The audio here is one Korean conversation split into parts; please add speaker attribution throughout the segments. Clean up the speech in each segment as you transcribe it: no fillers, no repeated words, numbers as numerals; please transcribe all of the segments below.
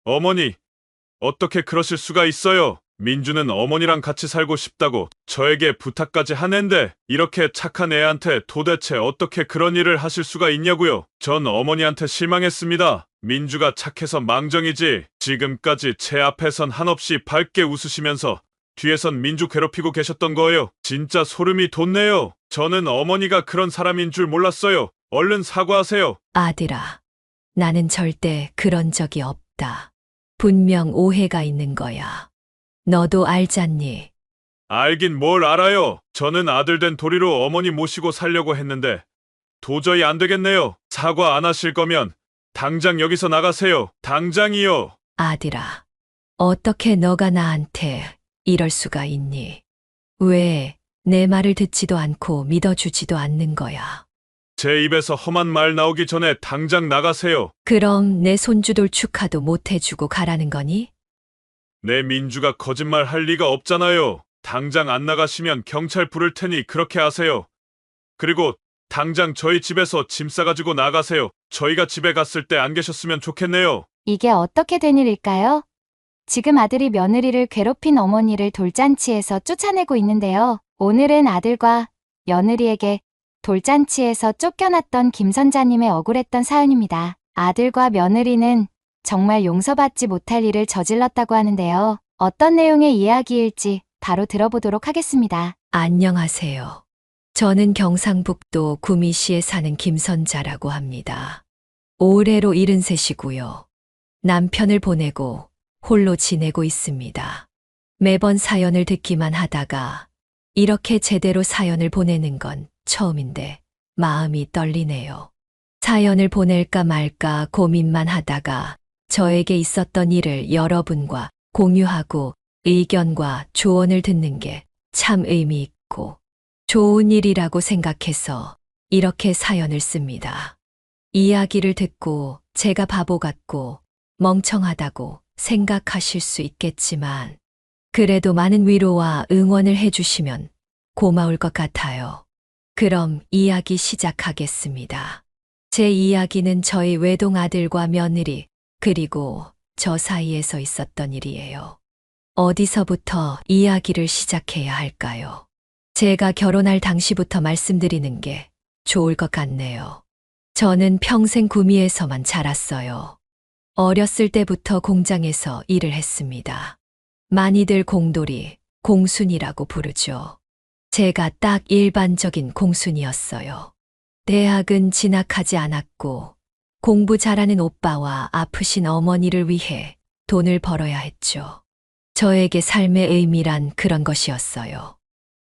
Speaker 1: 어머니, 어떻게 그러실 수가 있어요? 민주는 어머니랑 같이 살고 싶다고 저에게 부탁까지 하는데 이렇게 착한 애한테 도대체 어떻게 그런 일을 하실 수가 있냐고요? 전 어머니한테 실망했습니다. 민주가 착해서 망정이지 지금까지 제 앞에선 한없이 밝게 웃으시면서 뒤에선 민주 괴롭히고 계셨던 거예요. 진짜 소름이 돋네요. 저는 어머니가 그런 사람인 줄 몰랐어요. 얼른 사과하세요.
Speaker 2: 아들아, 나는 절대 그런 적이 없다. 분명 오해가 있는 거야. 너도 알잖니?
Speaker 1: 알긴 뭘 알아요. 저는 아들 된 도리로 어머니 모시고 살려고 했는데 도저히 안 되겠네요. 사과 안 하실 거면 당장 여기서 나가세요. 당장이요.
Speaker 2: 아들아, 어떻게 너가 나한테 이럴 수가 있니? 왜 내 말을 듣지도 않고 믿어주지도 않는 거야?
Speaker 1: 제 입에서 험한 말 나오기 전에 당장 나가세요.
Speaker 2: 그럼 내 손주돌 축하도 못 해주고 가라는 거니?
Speaker 1: 내 민주가 거짓말 할 리가 없잖아요. 당장 안 나가시면 경찰 부를 테니 그렇게 하세요. 그리고 당장 저희 집에서 짐 싸가지고 나가세요. 저희가 집에 갔을 때 안 계셨으면 좋겠네요.
Speaker 3: 이게 어떻게 된 일일까요? 지금 아들이 며느리를 괴롭힌 어머니를 돌잔치에서 쫓아내고 있는데요. 오늘은 아들과 며느리에게 돌잔치에서 쫓겨났던 김 선자님의 억울했던 사연입니다. 아들과 며느리는 정말 용서받지 못할 일을 저질렀다고 하는데요. 어떤 내용의 이야기일지 바로 들어보도록 하겠습니다.
Speaker 2: 안녕하세요. 저는 경상북도 구미시에 사는 김선자라고 합니다. 올해로 73이고요. 남편을 보내고 홀로 지내고 있습니다. 매번 사연을 듣기만 하다가 이렇게 제대로 사연을 보내는 건 처음인데 마음이 떨리네요. 사연을 보낼까 말까 고민만 하다가 저에게 있었던 일을 여러분과 공유하고 의견과 조언을 듣는 게 참 의미 있고 좋은 일이라고 생각해서 이렇게 사연을 씁니다. 이야기를 듣고 제가 바보 같고 멍청하다고 생각하실 수 있겠지만 그래도 많은 위로와 응원을 해주시면 고마울 것 같아요. 그럼 이야기 시작하겠습니다. 제 이야기는 저희 외동 아들과 며느리 그리고 저 사이에서 있었던 일이에요. 어디서부터 이야기를 시작해야 할까요? 제가 결혼할 당시부터 말씀드리는 게 좋을 것 같네요. 저는 평생 구미에서만 자랐어요. 어렸을 때부터 공장에서 일을 했습니다. 많이들 공돌이, 공순이라고 부르죠. 제가 딱 일반적인 공순이었어요. 대학은 진학하지 않았고 공부 잘하는 오빠와 아프신 어머니를 위해 돈을 벌어야 했죠. 저에게 삶의 의미란 그런 것이었어요.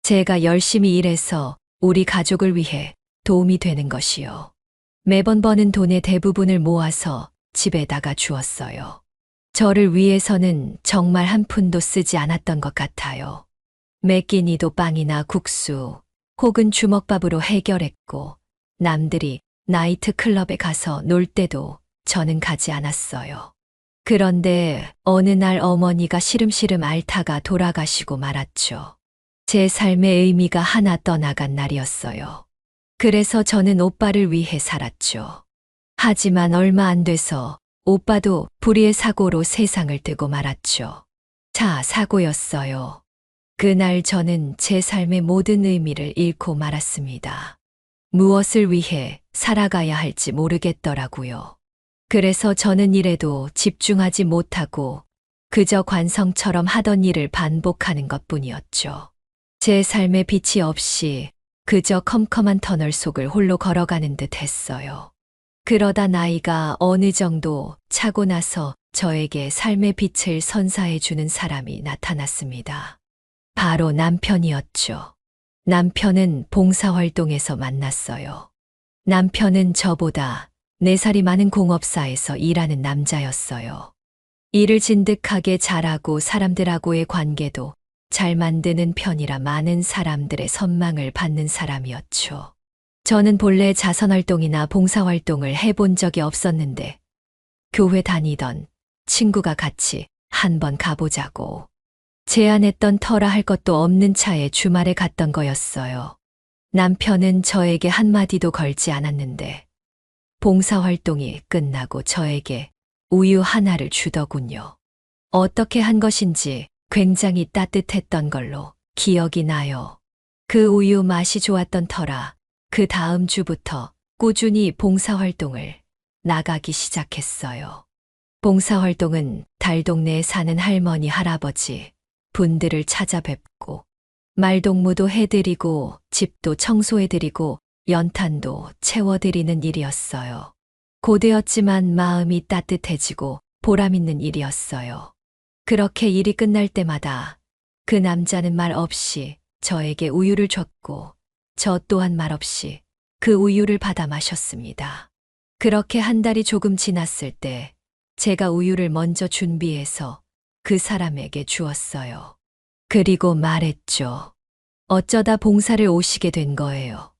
Speaker 2: 제가 열심히 일해서 우리 가족을 위해 도움이 되는 것이요. 매번 버는 돈의 대부분을 모아서 집에다가 주었어요. 저를 위해서는 정말 한 푼도 쓰지 않았던 것 같아요. 매 끼니도 빵이나 국수 혹은 주먹밥으로 해결했고 남들이 나이트 클럽에 가서 놀 때도 저는 가지 않았어요. 그런데 어느 날 어머니가 시름시름 앓다가 돌아가시고 말았죠. 제 삶의 의미가 하나 떠나간 날이었어요. 그래서 저는 오빠를 위해 살았죠. 하지만 얼마 안 돼서 오빠도 불의의 사고로 세상을 뜨고 말았죠. 차 사고였어요. 그날 저는 제 삶의 모든 의미를 잃고 말았습니다. 무엇을 위해 살아가야 할지 모르겠더라고요. 그래서 저는 일에도 집중하지 못하고 그저 관성처럼 하던 일을 반복하는 것뿐이었죠. 제 삶에 빛이 없이 그저 컴컴한 터널 속을 홀로 걸어가는 듯 했어요. 그러다 나이가 어느 정도 차고 나서 저에게 삶의 빛을 선사해 주는 사람이 나타났습니다. 바로 남편이었죠. 남편은 봉사활동에서 만났어요. 남편은 저보다 4살이 많은 공업사에서 일하는 남자였어요. 일을 진득하게 잘하고 사람들하고의 관계도 잘 만드는 편이라 많은 사람들의 선망을 받는 사람이었죠. 저는 본래 자선활동이나 봉사활동을 해본 적이 없었는데 교회 다니던 친구가 같이 한번 가보자고 제안했던 터라 할 것도 없는 차에 주말에 갔던 거였어요. 남편은 저에게 한마디도 걸지 않았는데 봉사활동이 끝나고 저에게 우유 하나를 주더군요. 어떻게 한 것인지 굉장히 따뜻했던 걸로 기억이 나요. 그 우유 맛이 좋았던 터라 그 다음 주부터 꾸준히 봉사활동을 나가기 시작했어요. 봉사활동은 달동네에 사는 할머니, 할아버지 분들을 찾아뵙고 말동무도 해드리고 집도 청소해드리고 연탄도 채워드리는 일이었어요. 고되었지만 마음이 따뜻해지고 보람있는 일이었어요. 그렇게 일이 끝날 때마다 그 남자는 말 없이 저에게 우유를 줬고 저 또한 말 없이 그 우유를 받아 마셨습니다. 그렇게 한 달이 조금 지났을 때 제가 우유를 먼저 준비해서 그 사람에게 주었어요. 그리고 말했죠. 어쩌다 봉사를 오시게 된 거예요.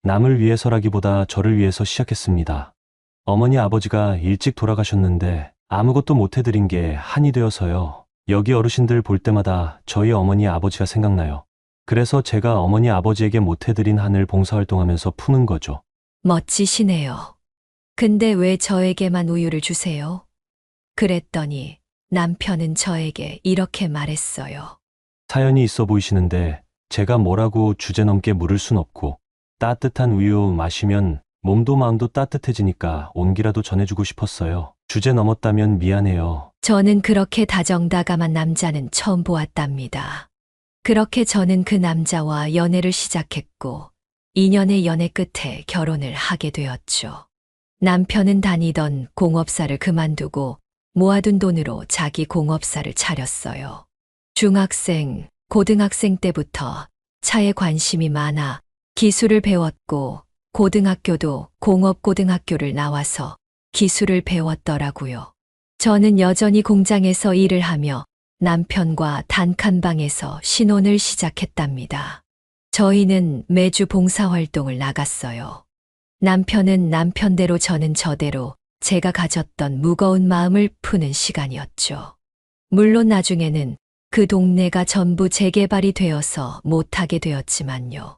Speaker 4: 남을 위해서라기보다 저를 위해서 시작했습니다. 어머니 아버지가 일찍 돌아가셨는데 아무것도 못 해드린 게 한이 되어서요. 여기 어르신들 볼 때마다 저희 어머니 아버지가 생각나요. 그래서 제가 어머니 아버지에게 못 해드린 한을 봉사활동하면서 푸는 거죠.
Speaker 2: 멋지시네요. 근데 왜 저에게만 우유를 주세요? 그랬더니 남편은 저에게 이렇게 말했어요.
Speaker 4: 사연이 있어 보이시는데 제가 뭐라고 주제넘게 물을 순 없고 따뜻한 우유 마시면 몸도 마음도 따뜻해지니까 온기라도 전해주고 싶었어요. 주제 넘었다면 미안해요.
Speaker 2: 저는 그렇게 다정다감한 남자는 처음 보았답니다. 그렇게 저는 그 남자와 연애를 시작했고 2년의 연애 끝에 결혼을 하게 되었죠. 남편은 다니던 공업사를 그만두고 모아둔 돈으로 자기 공업사를 차렸어요. 중학생, 고등학생 때부터 차에 관심이 많아 기술을 배웠고 고등학교도 공업고등학교를 나와서 기술을 배웠더라고요. 저는 여전히 공장에서 일을 하며 남편과 단칸방에서 신혼을 시작했답니다. 저희는 매주 봉사활동을 나갔어요. 남편은 남편대로 저는 저대로 제가 가졌던 무거운 마음을 푸는 시간이었죠. 물론 나중에는 그 동네가 전부 재개발이 되어서 못하게 되었지만요.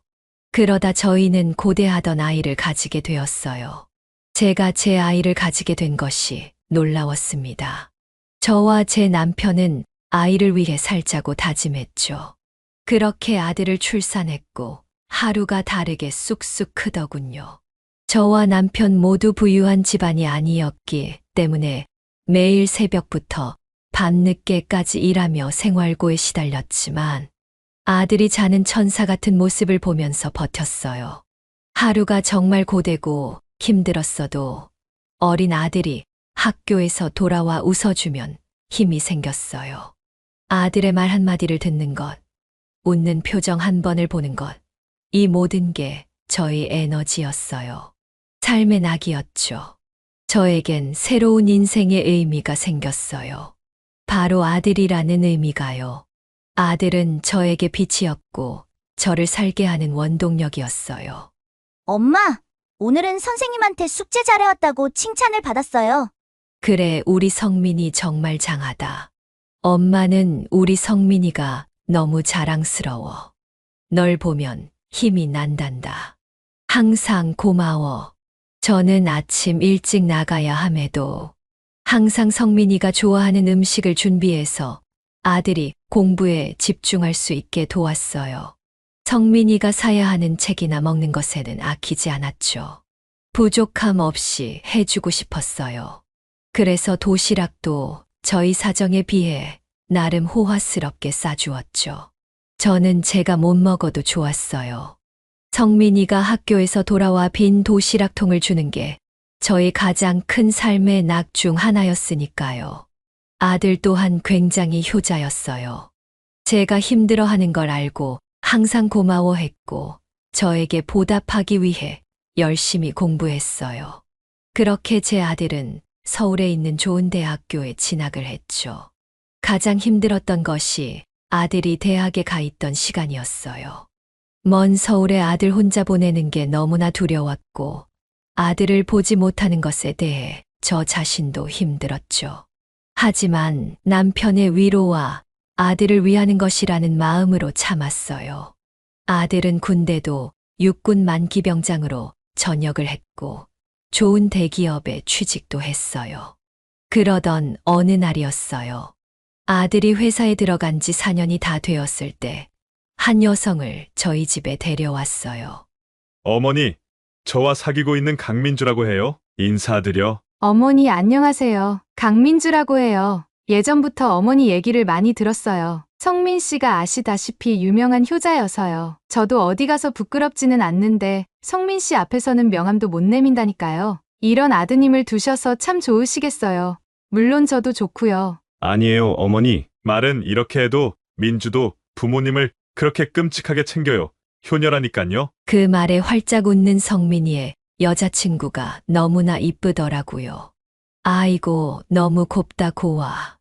Speaker 2: 그러다 저희는 고대하던 아이를 가지게 되었어요. 제가 제 아이를 가지게 된 것이 놀라웠습니다. 저와 제 남편은 아이를 위해 살자고 다짐했죠. 그렇게 아들을 출산했고 하루가 다르게 쑥쑥 크더군요. 저와 남편 모두 부유한 집안이 아니었기 때문에 매일 새벽부터 밤늦게까지 일하며 생활고에 시달렸지만 아들이 자는 천사 같은 모습을 보면서 버텼어요. 하루가 정말 고되고 힘들었어도 어린 아들이 학교에서 돌아와 웃어주면 힘이 생겼어요. 아들의 말 한마디를 듣는 것, 웃는 표정 한 번을 보는 것, 이 모든 게 저희 에너지였어요. 삶의 낙이었죠. 저에겐 새로운 인생의 의미가 생겼어요. 바로 아들이라는 의미가요. 아들은 저에게 빛이었고 저를 살게 하는 원동력이었어요.
Speaker 5: 엄마, 오늘은 선생님한테 숙제 잘해왔다고 칭찬을 받았어요.
Speaker 2: 그래, 우리 성민이 정말 장하다. 엄마는 우리 성민이가 너무 자랑스러워. 널 보면 힘이 난단다. 항상 고마워. 저는 아침 일찍 나가야 함에도 항상 성민이가 좋아하는 음식을 준비해서 아들이 공부에 집중할 수 있게 도왔어요. 성민이가 사야 하는 책이나 먹는 것에는 아끼지 않았죠. 부족함 없이 해주고 싶었어요. 그래서 도시락도 저희 사정에 비해 나름 호화스럽게 싸주었죠. 저는 제가 못 먹어도 좋았어요. 성민이가 학교에서 돌아와 빈 도시락통을 주는 게 저희 가장 큰 삶의 낙 중 하나였으니까요. 아들 또한 굉장히 효자였어요. 제가 힘들어하는 걸 알고 항상 고마워했고 저에게 보답하기 위해 열심히 공부했어요. 그렇게 제 아들은 서울에 있는 좋은 대학교에 진학을 했죠. 가장 힘들었던 것이 아들이 대학에 가 있던 시간이었어요. 먼 서울에 아들 혼자 보내는 게 너무나 두려웠고 아들을 보지 못하는 것에 대해 저 자신도 힘들었죠. 하지만 남편의 위로와 아들을 위하는 것이라는 마음으로 참았어요. 아들은 군대도 육군 만기병장으로 전역을 했고 좋은 대기업에 취직도 했어요. 그러던 어느 날이었어요. 아들이 회사에 들어간 지 4년이 다 되었을 때 한 여성을 저희 집에 데려왔어요.
Speaker 1: 어머니, 저와 사귀고 있는 강민주라고 해요. 인사드려.
Speaker 3: 어머니 안녕하세요. 강민주라고 해요. 예전부터 어머니 얘기를 많이 들었어요. 성민 씨가 아시다시피 유명한 효자여서요. 저도 어디 가서 부끄럽지는 않는데 성민 씨 앞에서는 명함도 못 내민다니까요. 이런 아드님을 두셔서 참 좋으시겠어요. 물론 저도 좋고요.
Speaker 1: 아니에요, 어머니. 말은 이렇게 해도 민주도 부모님을 그렇게 끔찍하게 챙겨요. 효녀라니깐요.
Speaker 2: 그 말에 활짝 웃는 성민이의 여자친구가 너무나 이쁘더라고요. 아이고, 너무 곱다 고와.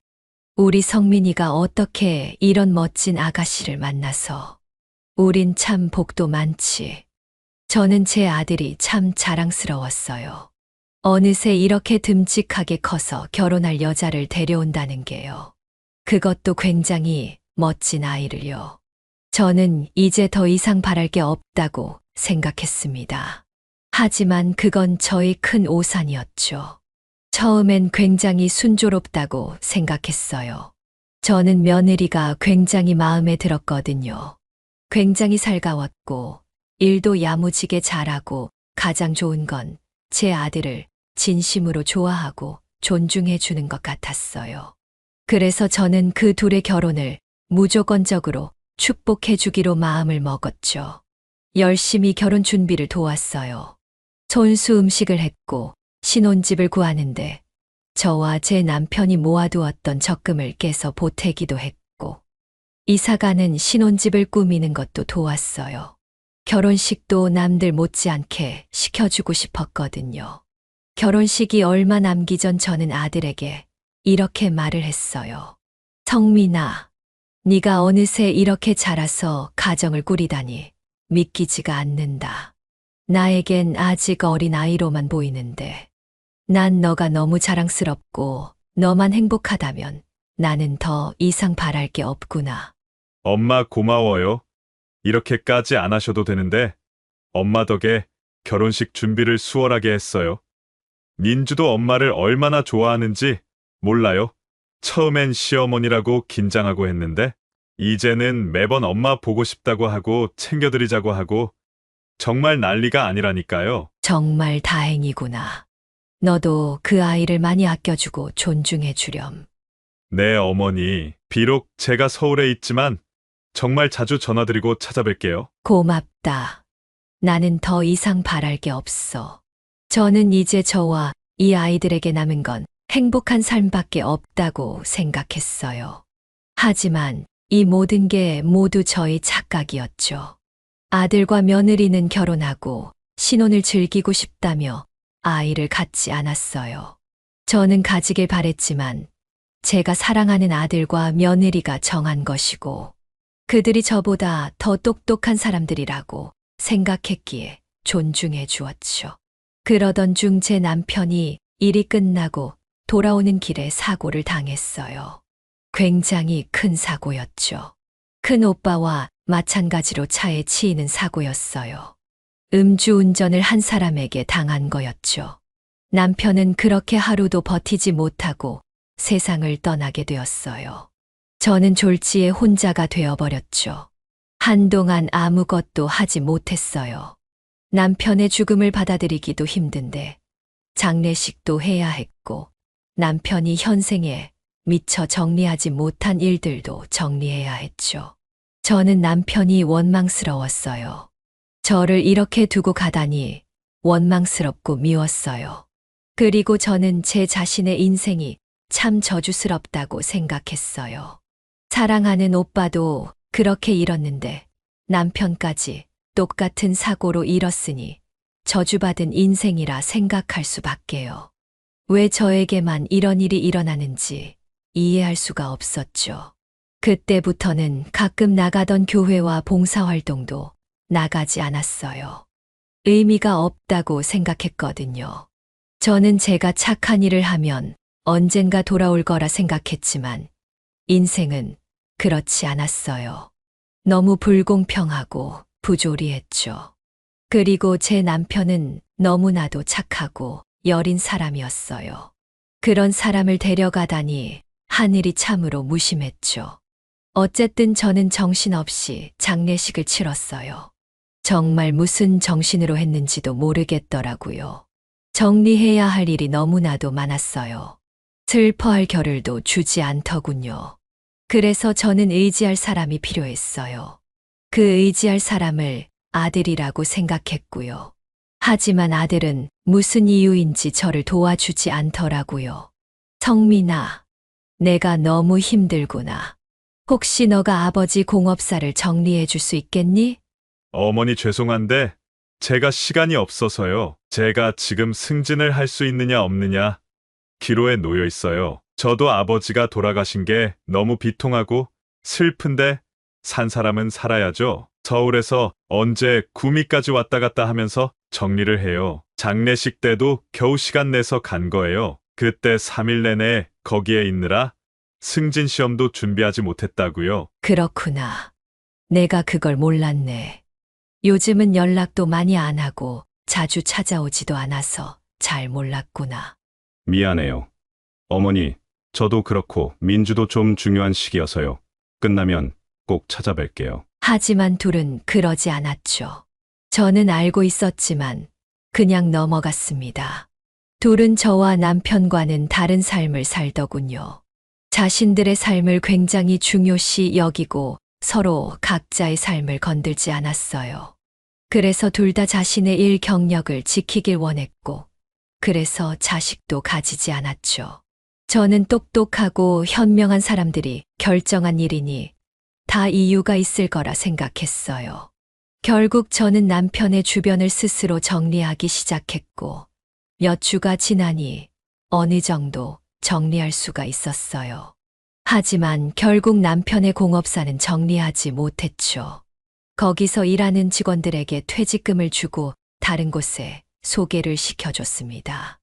Speaker 2: 우리 성민이가 어떻게 이런 멋진 아가씨를 만나서. 우린 참 복도 많지. 저는 제 아들이 참 자랑스러웠어요. 어느새 이렇게 듬직하게 커서 결혼할 여자를 데려온다는 게요. 그것도 굉장히 멋진 아이를요. 저는 이제 더 이상 바랄 게 없다고 생각했습니다. 하지만 그건 저의 큰 오산이었죠. 처음엔 굉장히 순조롭다고 생각했어요. 저는 며느리가 굉장히 마음에 들었거든요. 굉장히 살가웠고, 일도 야무지게 잘하고, 가장 좋은 건 제 아들을 진심으로 좋아하고 존중해 주는 것 같았어요. 그래서 저는 그 둘의 결혼을 무조건적으로 축복해 주기로 마음을 먹었죠. 열심히 결혼 준비를 도왔어요. 손수 음식을 했고 신혼집을 구하는데 저와 제 남편이 모아두었던 적금을 깨서 보태기도 했고 이사가는 신혼집을 꾸미는 것도 도왔어요. 결혼식도 남들 못지않게 시켜주고 싶었거든요. 결혼식이 얼마 남기 전 저는 아들에게 이렇게 말을 했어요. 성민아, 네가 어느새 이렇게 자라서 가정을 꾸리다니 믿기지가 않는다. 나에겐 아직 어린 아이로만 보이는데 난 너가 너무 자랑스럽고 너만 행복하다면 나는 더 이상 바랄 게 없구나.
Speaker 1: 엄마 고마워요. 이렇게까지 안 하셔도 되는데 엄마 덕에 결혼식 준비를 수월하게 했어요. 민주도 엄마를 얼마나 좋아하는지 몰라요. 처음엔 시어머니라고 긴장하고 했는데 이제는 매번 엄마 보고 싶다고 하고 챙겨드리자고 하고 정말 난리가 아니라니까요.
Speaker 2: 정말 다행이구나. 너도 그 아이를 많이 아껴주고 존중해 주렴.
Speaker 1: 네, 어머니. 비록 제가 서울에 있지만 정말 자주 전화드리고 찾아뵐게요.
Speaker 2: 고맙다. 나는 더 이상 바랄 게 없어. 저는 이제 저와 이 아이들에게 남은 건 행복한 삶밖에 없다고 생각했어요. 하지만 이 모든 게 모두 저의 착각이었죠. 아들과 며느리는 결혼하고 신혼을 즐기고 싶다며 아이를 갖지 않았어요. 저는 가지길 바랬지만 제가 사랑하는 아들과 며느리가 정한 것이고 그들이 저보다 더 똑똑한 사람들이라고 생각했기에 존중해 주었죠. 그러던 중 제 남편이 일이 끝나고 돌아오는 길에 사고를 당했어요. 굉장히 큰 사고였죠. 큰 오빠와 마찬가지로 차에 치이는 사고였어요. 음주운전을 한 사람에게 당한 거였죠. 남편은 그렇게 하루도 버티지 못하고 세상을 떠나게 되었어요. 저는 졸지에 혼자가 되어버렸죠. 한동안 아무것도 하지 못했어요. 남편의 죽음을 받아들이기도 힘든데 장례식도 해야 했고 남편이 현생에 미처 정리하지 못한 일들도 정리해야 했죠. 저는 남편이 원망스러웠어요. 저를 이렇게 두고 가다니 원망스럽고 미웠어요. 그리고 저는 제 자신의 인생이 참 저주스럽다고 생각했어요. 사랑하는 오빠도 그렇게 잃었는데 남편까지 똑같은 사고로 잃었으니 저주받은 인생이라 생각할 수밖에요. 왜 저에게만 이런 일이 일어나는지 이해할 수가 없었죠. 그때부터는 가끔 나가던 교회와 봉사활동도 나가지 않았어요. 의미가 없다고 생각했거든요. 저는 제가 착한 일을 하면 언젠가 돌아올 거라 생각했지만 인생은 그렇지 않았어요. 너무 불공평하고 부조리했죠. 그리고 제 남편은 너무나도 착하고 여린 사람이었어요. 그런 사람을 데려가다니 하늘이 참으로 무심했죠. 어쨌든 저는 정신없이 장례식을 치렀어요. 정말 무슨 정신으로 했는지도 모르겠더라고요. 정리해야 할 일이 너무나도 많았어요. 슬퍼할 겨를도 주지 않더군요. 그래서 저는 의지할 사람이 필요했어요. 그 의지할 사람을 아들이라고 생각했고요. 하지만 아들은 무슨 이유인지 저를 도와주지 않더라고요. 성민아, 내가 너무 힘들구나. 혹시 너가 아버지 공업사를 정리해 줄 수 있겠니?
Speaker 1: 어머니 죄송한데 제가 시간이 없어서요. 제가 지금 승진을 할 수 있느냐 없느냐 기로에 놓여 있어요. 저도 아버지가 돌아가신 게 너무 비통하고 슬픈데 산 사람은 살아야죠. 서울에서 언제 구미까지 왔다 갔다 하면서 정리를 해요. 장례식 때도 겨우 시간 내서 간 거예요. 그때 3일 내내 거기에 있느라 승진 시험도 준비하지 못했다고요.
Speaker 2: 그렇구나. 내가 그걸 몰랐네. 요즘은 연락도 많이 안 하고 자주 찾아오지도 않아서 잘 몰랐구나.
Speaker 6: 미안해요. 어머니, 저도 그렇고 민주도 좀 중요한 시기여서요. 끝나면 꼭 찾아뵐게요.
Speaker 2: 하지만 둘은 그러지 않았죠. 저는 알고 있었지만 그냥 넘어갔습니다. 둘은 저와 남편과는 다른 삶을 살더군요. 자신들의 삶을 굉장히 중요시 여기고 서로 각자의 삶을 건들지 않았어요. 그래서 둘 다 자신의 일 경력을 지키길 원했고, 그래서 자식도 가지지 않았죠. 저는 똑똑하고 현명한 사람들이 결정한 일이니 다 이유가 있을 거라 생각했어요. 결국 저는 남편의 주변을 스스로 정리하기 시작했고, 몇 주가 지나니 어느 정도 정리할 수가 있었어요. 하지만 결국 남편의 공업사는 정리하지 못했죠. 거기서 일하는 직원들에게 퇴직금을 주고 다른 곳에 소개를 시켜줬습니다.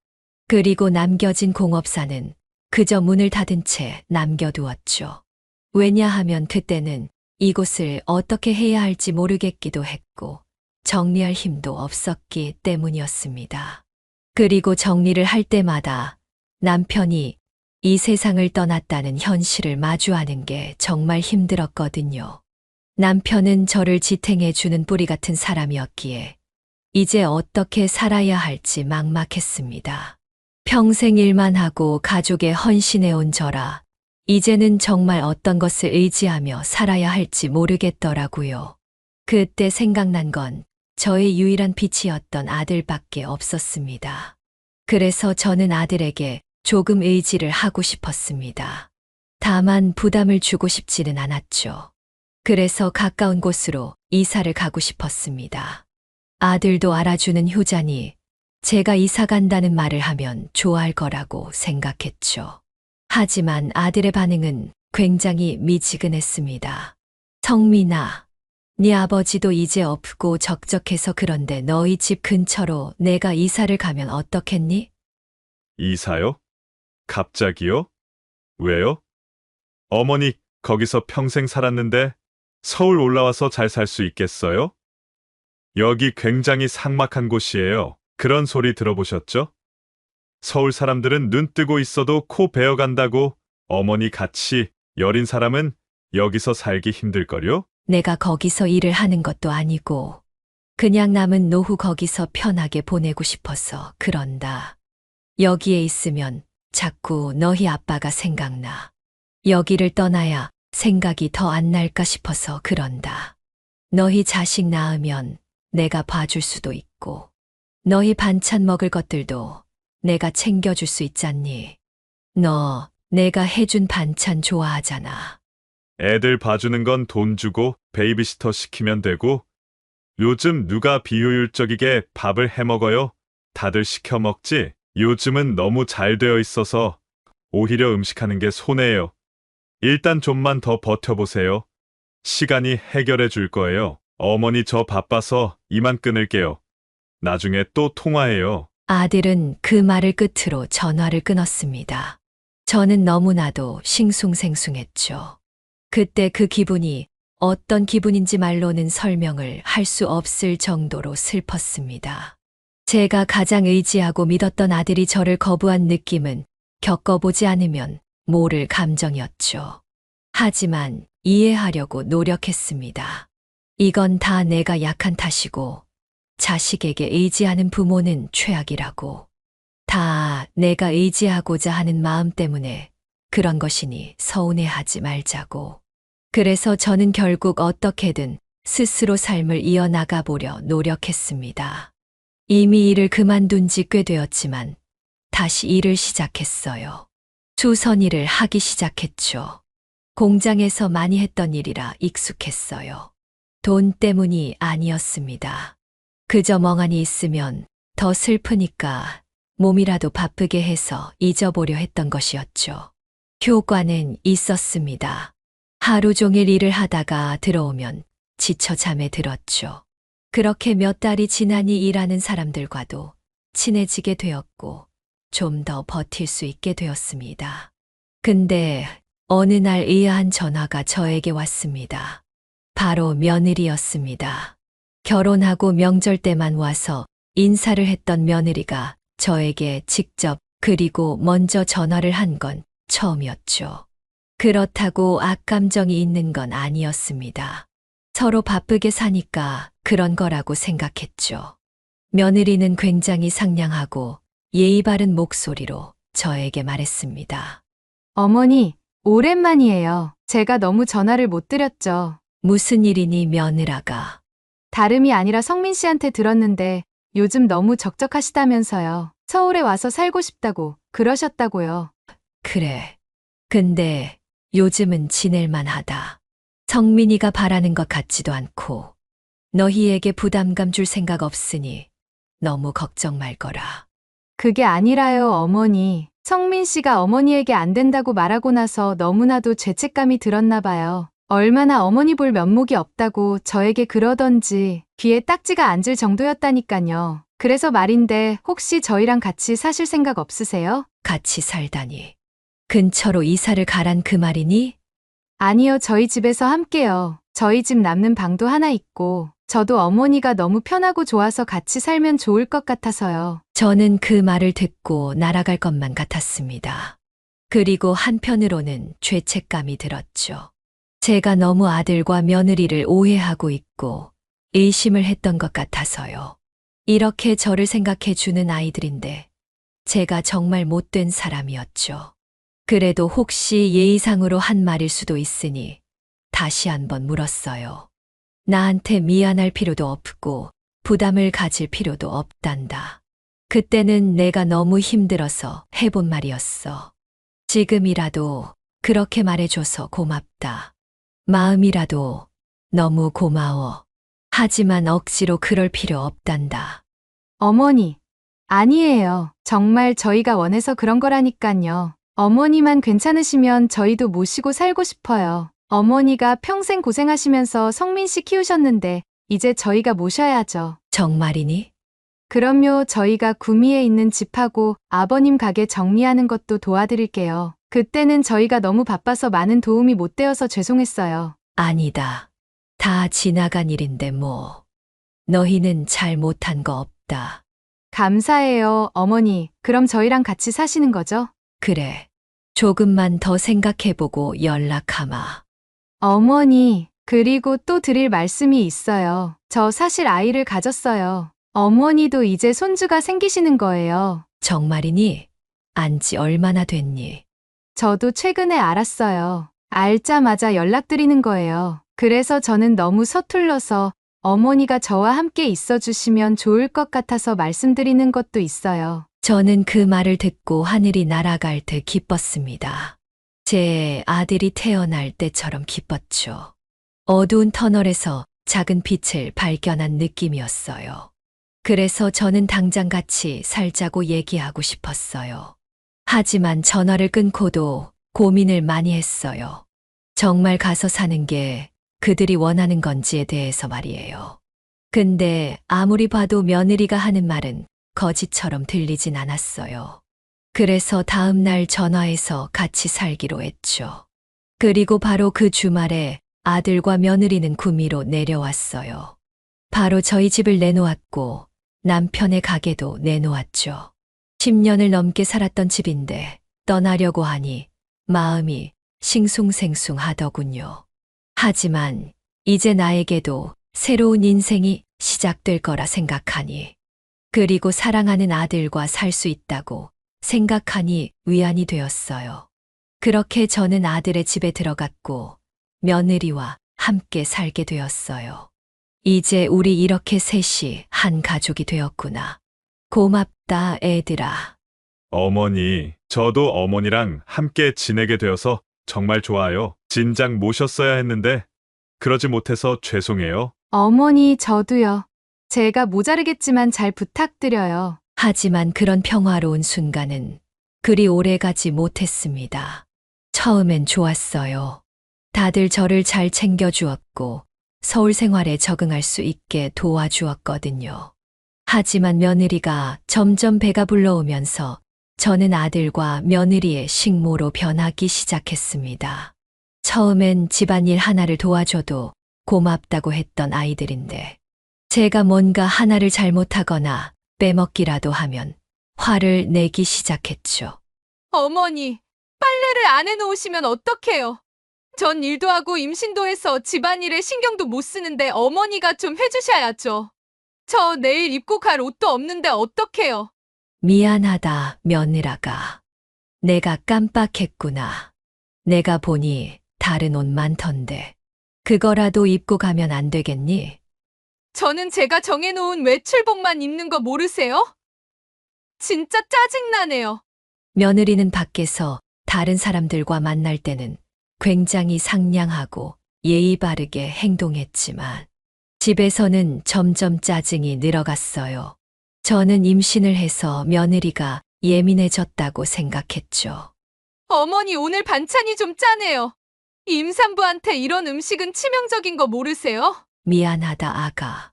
Speaker 2: 그리고 남겨진 공업사는 그저 문을 닫은 채 남겨두었죠. 왜냐하면 그때는 이곳을 어떻게 해야 할지 모르겠기도 했고 정리할 힘도 없었기 때문이었습니다. 그리고 정리를 할 때마다 남편이 이 세상을 떠났다는 현실을 마주하는 게 정말 힘들었거든요. 남편은 저를 지탱해 주는 뿌리 같은 사람이었기에 이제 어떻게 살아야 할지 막막했습니다. 평생 일만 하고 가족에 헌신해 온 저라 이제는 정말 어떤 것을 의지하며 살아야 할지 모르겠더라고요. 그때 생각난 건 저의 유일한 빛이었던 아들밖에 없었습니다. 그래서 저는 아들에게 조금 의지를 하고 싶었습니다. 다만 부담을 주고 싶지는 않았죠. 그래서 가까운 곳으로 이사를 가고 싶었습니다. 아들도 알아주는 효자니 제가 이사 간다는 말을 하면 좋아할 거라고 생각했죠. 하지만 아들의 반응은 굉장히 미지근했습니다. 성민아, 네 아버지도 이제 없고 적적해서 그런데 너희 집 근처로 내가 이사를 가면 어떻겠니?
Speaker 1: 이사요? 갑자기요? 왜요? 어머니 거기서 평생 살았는데 서울 올라와서 잘 살 수 있겠어요? 여기 굉장히 삭막한 곳이에요. 그런 소리 들어보셨죠? 서울 사람들은 눈 뜨고 있어도 코 베어간다고. 어머니 같이 여린 사람은 여기서 살기 힘들걸요?
Speaker 2: 내가 거기서 일을 하는 것도 아니고 그냥 남은 노후 거기서 편하게 보내고 싶어서 그런다. 여기에 있으면 자꾸 너희 아빠가 생각나. 여기를 떠나야 생각이 더 안 날까 싶어서 그런다. 너희 자식 낳으면 내가 봐줄 수도 있고 너희 반찬 먹을 것들도 내가 챙겨줄 수 있잖니. 너 내가 해준 반찬 좋아하잖아.
Speaker 1: 애들 봐주는 건 돈 주고 베이비시터 시키면 되고 요즘 누가 비효율적이게 밥을 해 먹어요? 다들 시켜 먹지? 요즘은 너무 잘 되어 있어서 오히려 음식하는 게 손해예요. 일단 좀만 더 버텨보세요. 시간이 해결해 줄 거예요. 어머니 저 바빠서 이만 끊을게요. 나중에 또 통화해요.
Speaker 2: 아들은 그 말을 끝으로 전화를 끊었습니다. 저는 너무나도 싱숭생숭했죠. 그때 그 기분이 어떤 기분인지 말로는 설명을 할 수 없을 정도로 슬펐습니다. 제가 가장 의지하고 믿었던 아들이 저를 거부한 느낌은 겪어보지 않으면 모를 감정이었죠. 하지만 이해하려고 노력했습니다. 이건 다 내가 약한 탓이고 자식에게 의지하는 부모는 최악이라고. 다 내가 의지하고자 하는 마음 때문에 그런 것이니 서운해하지 말자고. 그래서 저는 결국 어떻게든 스스로 삶을 이어나가 보려 노력했습니다. 이미 일을 그만둔 지 꽤 되었지만 다시 일을 시작했어요. 수선 일을 하기 시작했죠. 공장에서 많이 했던 일이라 익숙했어요. 돈 때문이 아니었습니다. 그저 멍하니 있으면 더 슬프니까 몸이라도 바쁘게 해서 잊어보려 했던 것이었죠. 효과는 있었습니다. 하루 종일 일을 하다가 들어오면 지쳐 잠에 들었죠. 그렇게 몇 달이 지나니 일하는 사람들과도 친해지게 되었고 좀 더 버틸 수 있게 되었습니다. 근데 어느 날 의아한 전화가 저에게 왔습니다. 바로 며느리였습니다. 결혼하고 명절 때만 와서 인사를 했던 며느리가 저에게 직접 그리고 먼저 전화를 한 건 처음이었죠. 그렇다고 악감정이 있는 건 아니었습니다. 서로 바쁘게 사니까 그런 거라고 생각했죠. 며느리는 굉장히 상냥하고 예의 바른 목소리로 저에게 말했습니다.
Speaker 3: 어머니, 오랜만이에요. 제가 너무 전화를 못 드렸죠.
Speaker 2: 무슨 일이니 며느라가.
Speaker 3: 다름이 아니라 성민 씨한테 들었는데 요즘 너무 적적하시다면서요. 서울에 와서 살고 싶다고 그러셨다고요.
Speaker 2: 그래. 근데 요즘은 지낼만 하다. 성민이가 바라는 것 같지도 않고 너희에게 부담감 줄 생각 없으니 너무 걱정 말거라.
Speaker 3: 그게 아니라요, 어머니. 성민 씨가 어머니에게 안 된다고 말하고 나서 너무나도 죄책감이 들었나 봐요. 얼마나 어머니 볼 면목이 없다고 저에게 그러던지 귀에 딱지가 앉을 정도였다니까요. 그래서 말인데 혹시 저희랑 같이 사실 생각 없으세요?
Speaker 2: 같이 살다니. 근처로 이사를 가란 그 말이니?
Speaker 3: 아니요, 저희 집에서 함께요. 저희 집 남는 방도 하나 있고 저도 어머니가 너무 편하고 좋아서 같이 살면 좋을 것 같아서요.
Speaker 2: 저는 그 말을 듣고 날아갈 것만 같았습니다. 그리고 한편으로는 죄책감이 들었죠. 제가 너무 아들과 며느리를 오해하고 있고 의심을 했던 것 같아서요. 이렇게 저를 생각해 주는 아이들인데 제가 정말 못된 사람이었죠. 그래도 혹시 예의상으로 한 말일 수도 있으니 다시 한번 물었어요. 나한테 미안할 필요도 없고 부담을 가질 필요도 없단다. 그때는 내가 너무 힘들어서 해본 말이었어. 지금이라도 그렇게 말해줘서 고맙다. 마음이라도 너무 고마워. 하지만 억지로 그럴 필요 없단다.
Speaker 3: 어머니, 아니에요. 정말 저희가 원해서 그런 거라니깐요. 어머니만 괜찮으시면 저희도 모시고 살고 싶어요. 어머니가 평생 고생하시면서 성민 씨 키우셨는데 이제 저희가 모셔야죠.
Speaker 2: 정말이니?
Speaker 3: 그럼요, 저희가 구미에 있는 집하고 아버님 가게 정리하는 것도 도와드릴게요. 그때는 저희가 너무 바빠서 많은 도움이 못 되어서 죄송했어요.
Speaker 2: 아니다. 다 지나간 일인데 뭐. 너희는 잘 못한 거 없다.
Speaker 3: 감사해요, 어머니. 그럼 저희랑 같이 사시는 거죠?
Speaker 2: 그래. 조금만 더 생각해보고 연락하마.
Speaker 3: 어머니, 그리고 또 드릴 말씀이 있어요. 저 사실 아이를 가졌어요. 어머니도 이제 손주가 생기시는 거예요.
Speaker 2: 정말이니? 안지 얼마나 됐니?
Speaker 3: 저도 최근에 알았어요. 알자마자 연락드리는 거예요. 그래서 저는 너무 서툴러서 어머니가 저와 함께 있어 주시면 좋을 것 같아서 말씀드리는 것도 있어요.
Speaker 2: 저는 그 말을 듣고 하늘이 날아갈 듯 기뻤습니다. 제 아들이 태어날 때처럼 기뻤죠. 어두운 터널에서 작은 빛을 발견한 느낌이었어요. 그래서 저는 당장 같이 살자고 얘기하고 싶었어요. 하지만 전화를 끊고도 고민을 많이 했어요. 정말 가서 사는 게 그들이 원하는 건지에 대해서 말이에요. 근데 아무리 봐도 며느리가 하는 말은 거짓처럼 들리진 않았어요. 그래서 다음 날 전화해서 같이 살기로 했죠. 그리고 바로 그 주말에 아들과 며느리는 구미로 내려왔어요. 바로 저희 집을 내놓았고 남편의 가게도 내놓았죠. 10년을 넘게 살았던 집인데 떠나려고 하니 마음이 싱숭생숭하더군요. 하지만 이제 나에게도 새로운 인생이 시작될 거라 생각하니, 그리고 사랑하는 아들과 살 수 있다고 생각하니 위안이 되었어요. 그렇게 저는 아들의 집에 들어갔고 며느리와 함께 살게 되었어요. 이제 우리 이렇게 셋이 한 가족이 되었구나. 고맙다, 애들아.
Speaker 1: 어머니, 저도 어머니랑 함께 지내게 되어서 정말 좋아요. 진작 모셨어야 했는데 그러지 못해서 죄송해요.
Speaker 7: 어머니, 저도요. 제가 모자르겠지만 잘 부탁드려요.
Speaker 2: 하지만 그런 평화로운 순간은 그리 오래 가지 못했습니다. 처음엔 좋았어요. 다들 저를 잘 챙겨주었고 서울 생활에 적응할 수 있게 도와주었거든요. 하지만 며느리가 점점 배가 불러오면서 저는 아들과 며느리의 식모로 변하기 시작했습니다. 처음엔 집안일 하나를 도와줘도 고맙다고 했던 아이들인데, 제가 뭔가 하나를 잘못하거나 빼먹기라도 하면 화를 내기 시작했죠.
Speaker 7: 어머니, 빨래를 안 해놓으시면 어떡해요? 전 일도 하고 임신도 해서 집안일에 신경도 못 쓰는데 어머니가 좀 해주셔야죠. 저 내일 입고 갈 옷도 없는데 어떡해요?
Speaker 2: 미안하다, 며느라가. 내가 깜빡했구나. 내가 보니 다른 옷 많던데 그거라도 입고 가면 안 되겠니?
Speaker 7: 저는 제가 정해놓은 외출복만 입는 거 모르세요? 진짜 짜증나네요.
Speaker 2: 며느리는 밖에서 다른 사람들과 만날 때는 굉장히 상냥하고 예의 바르게 행동했지만 집에서는 점점 짜증이 늘어갔어요. 저는 임신을 해서 며느리가 예민해졌다고 생각했죠.
Speaker 7: 어머니, 오늘 반찬이 좀 짜네요. 임산부한테 이런 음식은 치명적인 거 모르세요?
Speaker 2: 미안하다, 아가.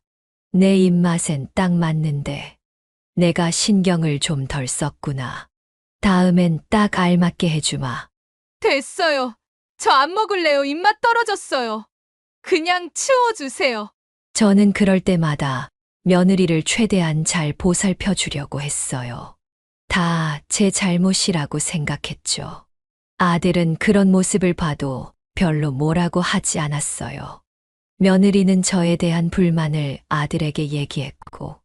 Speaker 2: 내 입맛엔 딱 맞는데 내가 신경을 좀 덜 썼구나. 다음엔 딱 알맞게 해주마.
Speaker 7: 됐어요. 저 안 먹을래요. 입맛 떨어졌어요. 그냥 치워주세요.
Speaker 2: 저는 그럴 때마다 며느리를 최대한 잘 보살펴 주려고 했어요. 다 제 잘못이라고 생각했죠. 아들은 그런 모습을 봐도 별로 뭐라고 하지 않았어요. 며느리는 저에 대한 불만을 아들에게 얘기했고,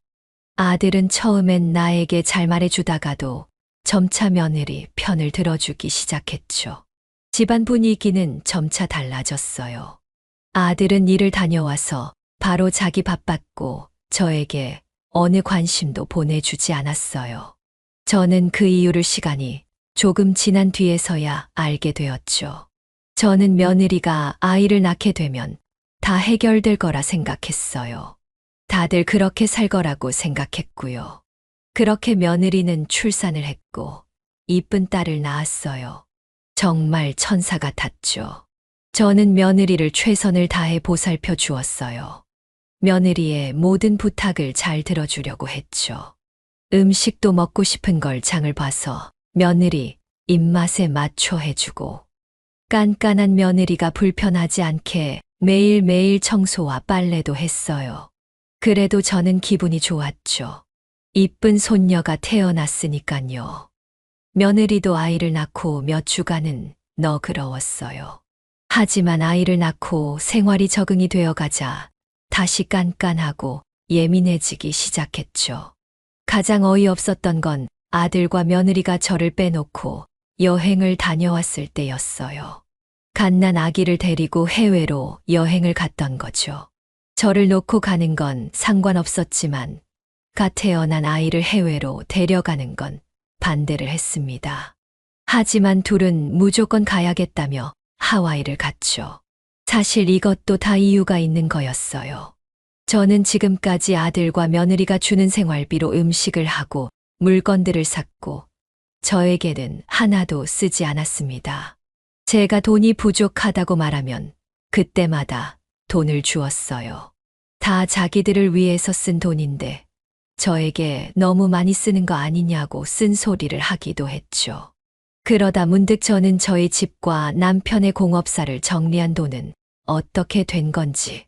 Speaker 2: 아들은 처음엔 나에게 잘 말해주다가도 점차 며느리 편을 들어주기 시작했죠. 집안 분위기는 점차 달라졌어요. 아들은 일을 다녀와서 바로 자기 바빴고 저에게 어느 관심도 보내주지 않았어요. 저는 그 이유를 시간이 조금 지난 뒤에서야 알게 되었죠. 저는 며느리가 아이를 낳게 되면 다 해결될 거라 생각했어요. 다들 그렇게 살 거라고 생각했고요. 그렇게 며느리는 출산을 했고 이쁜 딸을 낳았어요. 정말 천사 같았죠. 저는 며느리를 최선을 다해 보살펴 주었어요. 며느리의 모든 부탁을 잘 들어주려고 했죠. 음식도 먹고 싶은 걸 장을 봐서 며느리 입맛에 맞춰 해주고, 깐깐한 며느리가 불편하지 않게 매일매일 청소와 빨래도 했어요. 그래도 저는 기분이 좋았죠. 이쁜 손녀가 태어났으니깐요. 며느리도 아이를 낳고 몇 주간은 너그러웠어요. 하지만 아이를 낳고 생활이 적응이 되어가자 다시 깐깐하고 예민해지기 시작했죠. 가장 어이없었던 건 아들과 며느리가 저를 빼놓고 여행을 다녀왔을 때였어요. 갓난 아기를 데리고 해외로 여행을 갔던 거죠. 저를 놓고 가는 건 상관없었지만 갓 태어난 아이를 해외로 데려가는 건 반대를 했습니다. 하지만 둘은 무조건 가야겠다며 하와이를 갔죠. 사실 이것도 다 이유가 있는 거였어요. 저는 지금까지 아들과 며느리가 주는 생활비로 음식을 하고 물건들을 샀고 저에게는 하나도 쓰지 않았습니다. 제가 돈이 부족하다고 말하면 그때마다 돈을 주었어요. 다 자기들을 위해서 쓴 돈인데 저에게 너무 많이 쓰는 거 아니냐고 쓴소리를 하기도 했죠. 그러다 문득 저는 저희 집과 남편의 공업사를 정리한 돈은 어떻게 된 건지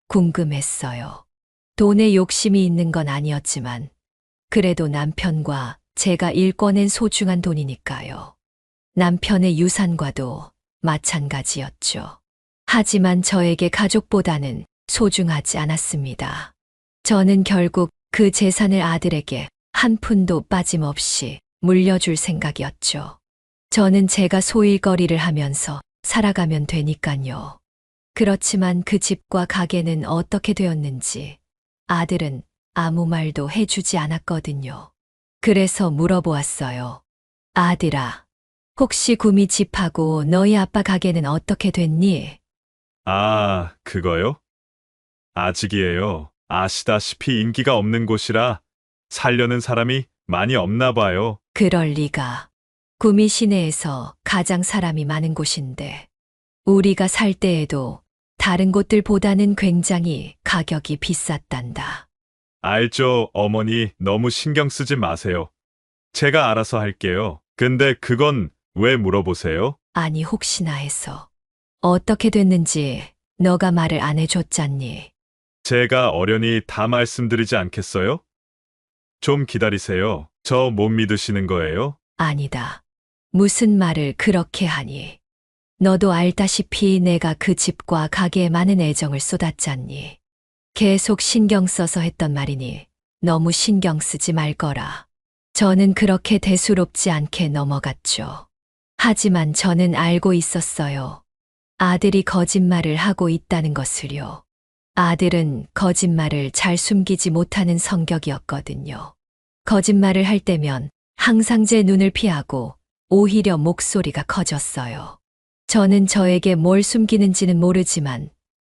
Speaker 2: 궁금했어요. 돈에 욕심이 있는 건 아니었지만 그래도 남편과 제가 일궈낸 소중한 돈이니까요. 남편의 유산과도 마찬가지였죠. 하지만 저에게 가족보다는 소중하지 않았습니다. 저는 결국 그 재산을 아들에게 한 푼도 빠짐없이 물려줄 생각이었죠. 저는 제가 소일거리를 하면서 살아가면 되니까요. 그렇지만 그 집과 가게는 어떻게 되었는지 아들은 아무 말도 해주지 않았거든요. 그래서 물어보았어요. 아들아, 혹시 구미 집하고 너희 아빠 가게는 어떻게 됐니?
Speaker 1: 아, 그거요? 아직이에요. 아시다시피 인기가 없는 곳이라 살려는 사람이 많이 없나 봐요.
Speaker 2: 그럴 리가. 구미 시내에서 가장 사람이 많은 곳인데 우리가 살 때에도 다른 곳들보다는 굉장히 가격이 비쌌단다.
Speaker 1: 알죠, 어머니. 너무 신경 쓰지 마세요. 제가 알아서 할게요. 근데 그건 왜 물어보세요?
Speaker 2: 아니 혹시나 해서. 어떻게 됐는지 너가 말을 안 해줬잖니.
Speaker 1: 제가 어련히 다 말씀드리지 않겠어요? 좀 기다리세요. 저 못 믿으시는 거예요?
Speaker 2: 아니다. 무슨 말을 그렇게 하니. 너도 알다시피 내가 그 집과 가게에 많은 애정을 쏟았잖니. 계속 신경 써서 했던 말이니 너무 신경 쓰지 말거라. 저는 그렇게 대수롭지 않게 넘어갔죠. 하지만 저는 알고 있었어요. 아들이 거짓말을 하고 있다는 것을요. 아들은 거짓말을 잘 숨기지 못하는 성격이었거든요. 거짓말을 할 때면 항상 제 눈을 피하고 오히려 목소리가 커졌어요. 저는 저에게 뭘 숨기는지는 모르지만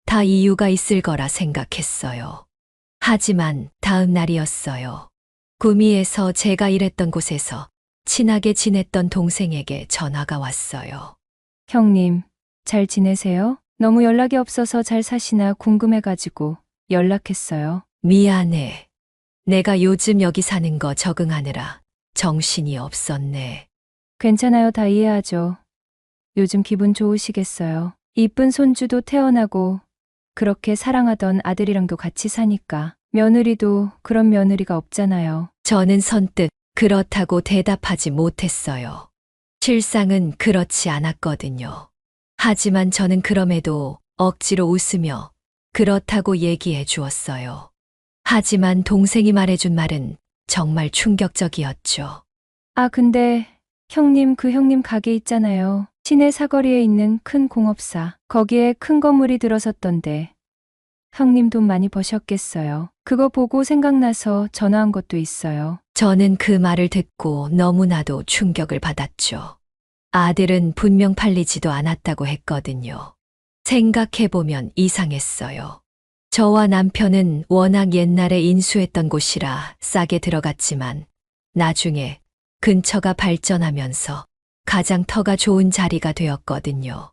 Speaker 2: 다 이유가 있을 거라 생각했어요. 하지만 다음 날이었어요. 구미에서 제가 일했던 곳에서 친하게 지냈던 동생에게 전화가 왔어요.
Speaker 8: 형님, 잘 지내세요? 너무 연락이 없어서 잘 사시나 궁금해가지고 연락했어요.
Speaker 2: 미안해. 내가 요즘 여기 사는 거 적응하느라 정신이 없었네.
Speaker 8: 괜찮아요, 다 이해하죠. 요즘 기분 좋으시겠어요. 이쁜 손주도 태어나고 그렇게 사랑하던 아들이랑도 같이 사니까 며느리도 그런 며느리가 없잖아요.
Speaker 2: 저는 선뜻 그렇다고 대답하지 못했어요. 실상은 그렇지 않았거든요. 하지만 저는 그럼에도 억지로 웃으며 그렇다고 얘기해 주었어요. 하지만 동생이 말해준 말은 정말 충격적이었죠.
Speaker 8: 아, 근데 형님, 그 형님 가게 있잖아요. 시내 사거리에 있는 큰 공업사. 거기에 큰 건물이 들어섰던데 형님 돈 많이 버셨겠어요. 그거 보고 생각나서 전화한 것도 있어요.
Speaker 2: 저는 그 말을 듣고 너무나도 충격을 받았죠. 아들은 분명 팔리지도 않았다고 했거든요. 생각해보면 이상했어요. 저와 남편은 워낙 옛날에 인수했던 곳이라 싸게 들어갔지만 나중에 근처가 발전하면서 가장 터가 좋은 자리가 되었거든요.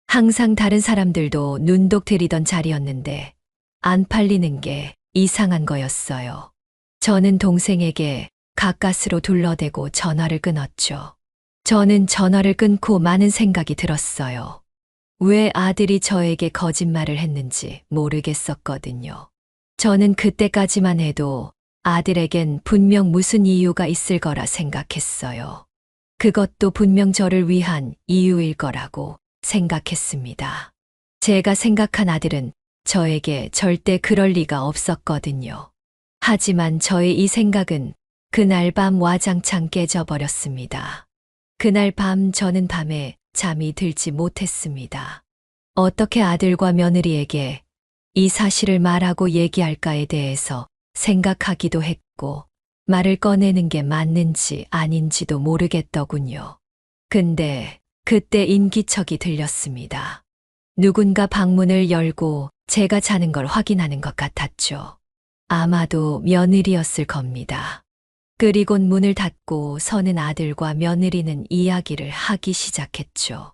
Speaker 2: 항상 다른 사람들도 눈독 들이던 자리였는데 안 팔리는 게 이상한 거였어요. 저는 동생에게 가까스로 둘러대고 전화를 끊었죠. 저는 전화를 끊고 많은 생각이 들었어요. 왜 아들이 저에게 거짓말을 했는지 모르겠었거든요. 저는 그때까지만 해도 아들에겐 분명 무슨 이유가 있을 거라 생각했어요. 그것도 분명 저를 위한 이유일 거라고 생각했습니다. 제가 생각한 아들은 저에게 절대 그럴 리가 없었거든요. 하지만 저의 이 생각은 그날 밤 와장창 깨져버렸습니다. 그날 밤 저는 밤에 잠이 들지 못했습니다. 어떻게 아들과 며느리에게 이 사실을 말하고 얘기할까에 대해서 생각하기도 했고 말을 꺼내는 게 맞는지 아닌지도 모르겠더군요. 근데 그때 인기척이 들렸습니다. 누군가 방문을 열고 제가 자는 걸 확인하는 것 같았죠. 아마도 며느리였을 겁니다. 그리곤 문을 닫고 서는 아들과 며느리는 이야기를 하기 시작했죠.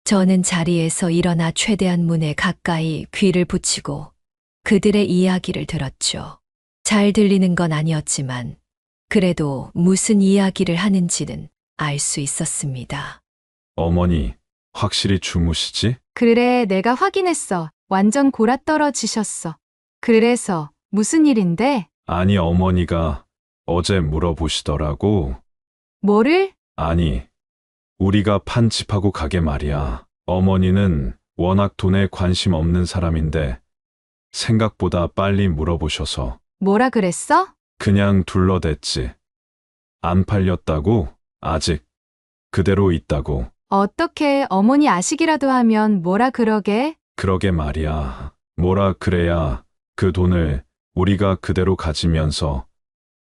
Speaker 2: 저는 자리에서 일어나 최대한 문에 가까이 귀를 붙이고 그들의 이야기를 들었죠. 잘 들리는 건 아니었지만 그래도 무슨 이야기를 하는지는 알 수 있었습니다.
Speaker 6: 어머니, 확실히 주무시지?
Speaker 7: 그래, 내가 확인했어. 완전 골아떨어지셨어. 그래서 무슨 일인데?
Speaker 6: 아니, 어머니가 어제 물어보시더라고.
Speaker 7: 뭐를?
Speaker 6: 아니, 우리가 판 집하고 가게 말이야. 어머니는 워낙 돈에 관심 없는 사람인데 생각보다 빨리 물어보셔서
Speaker 7: 뭐라 그랬어?
Speaker 6: 그냥 둘러댔지. 안 팔렸다고? 아직 그대로 있다고.
Speaker 7: 어떻게 어머니 아시기라도 하면 뭐라 그러게?
Speaker 6: 그러게 말이야. 뭐라 그래야 그 돈을 우리가 그대로 가지면서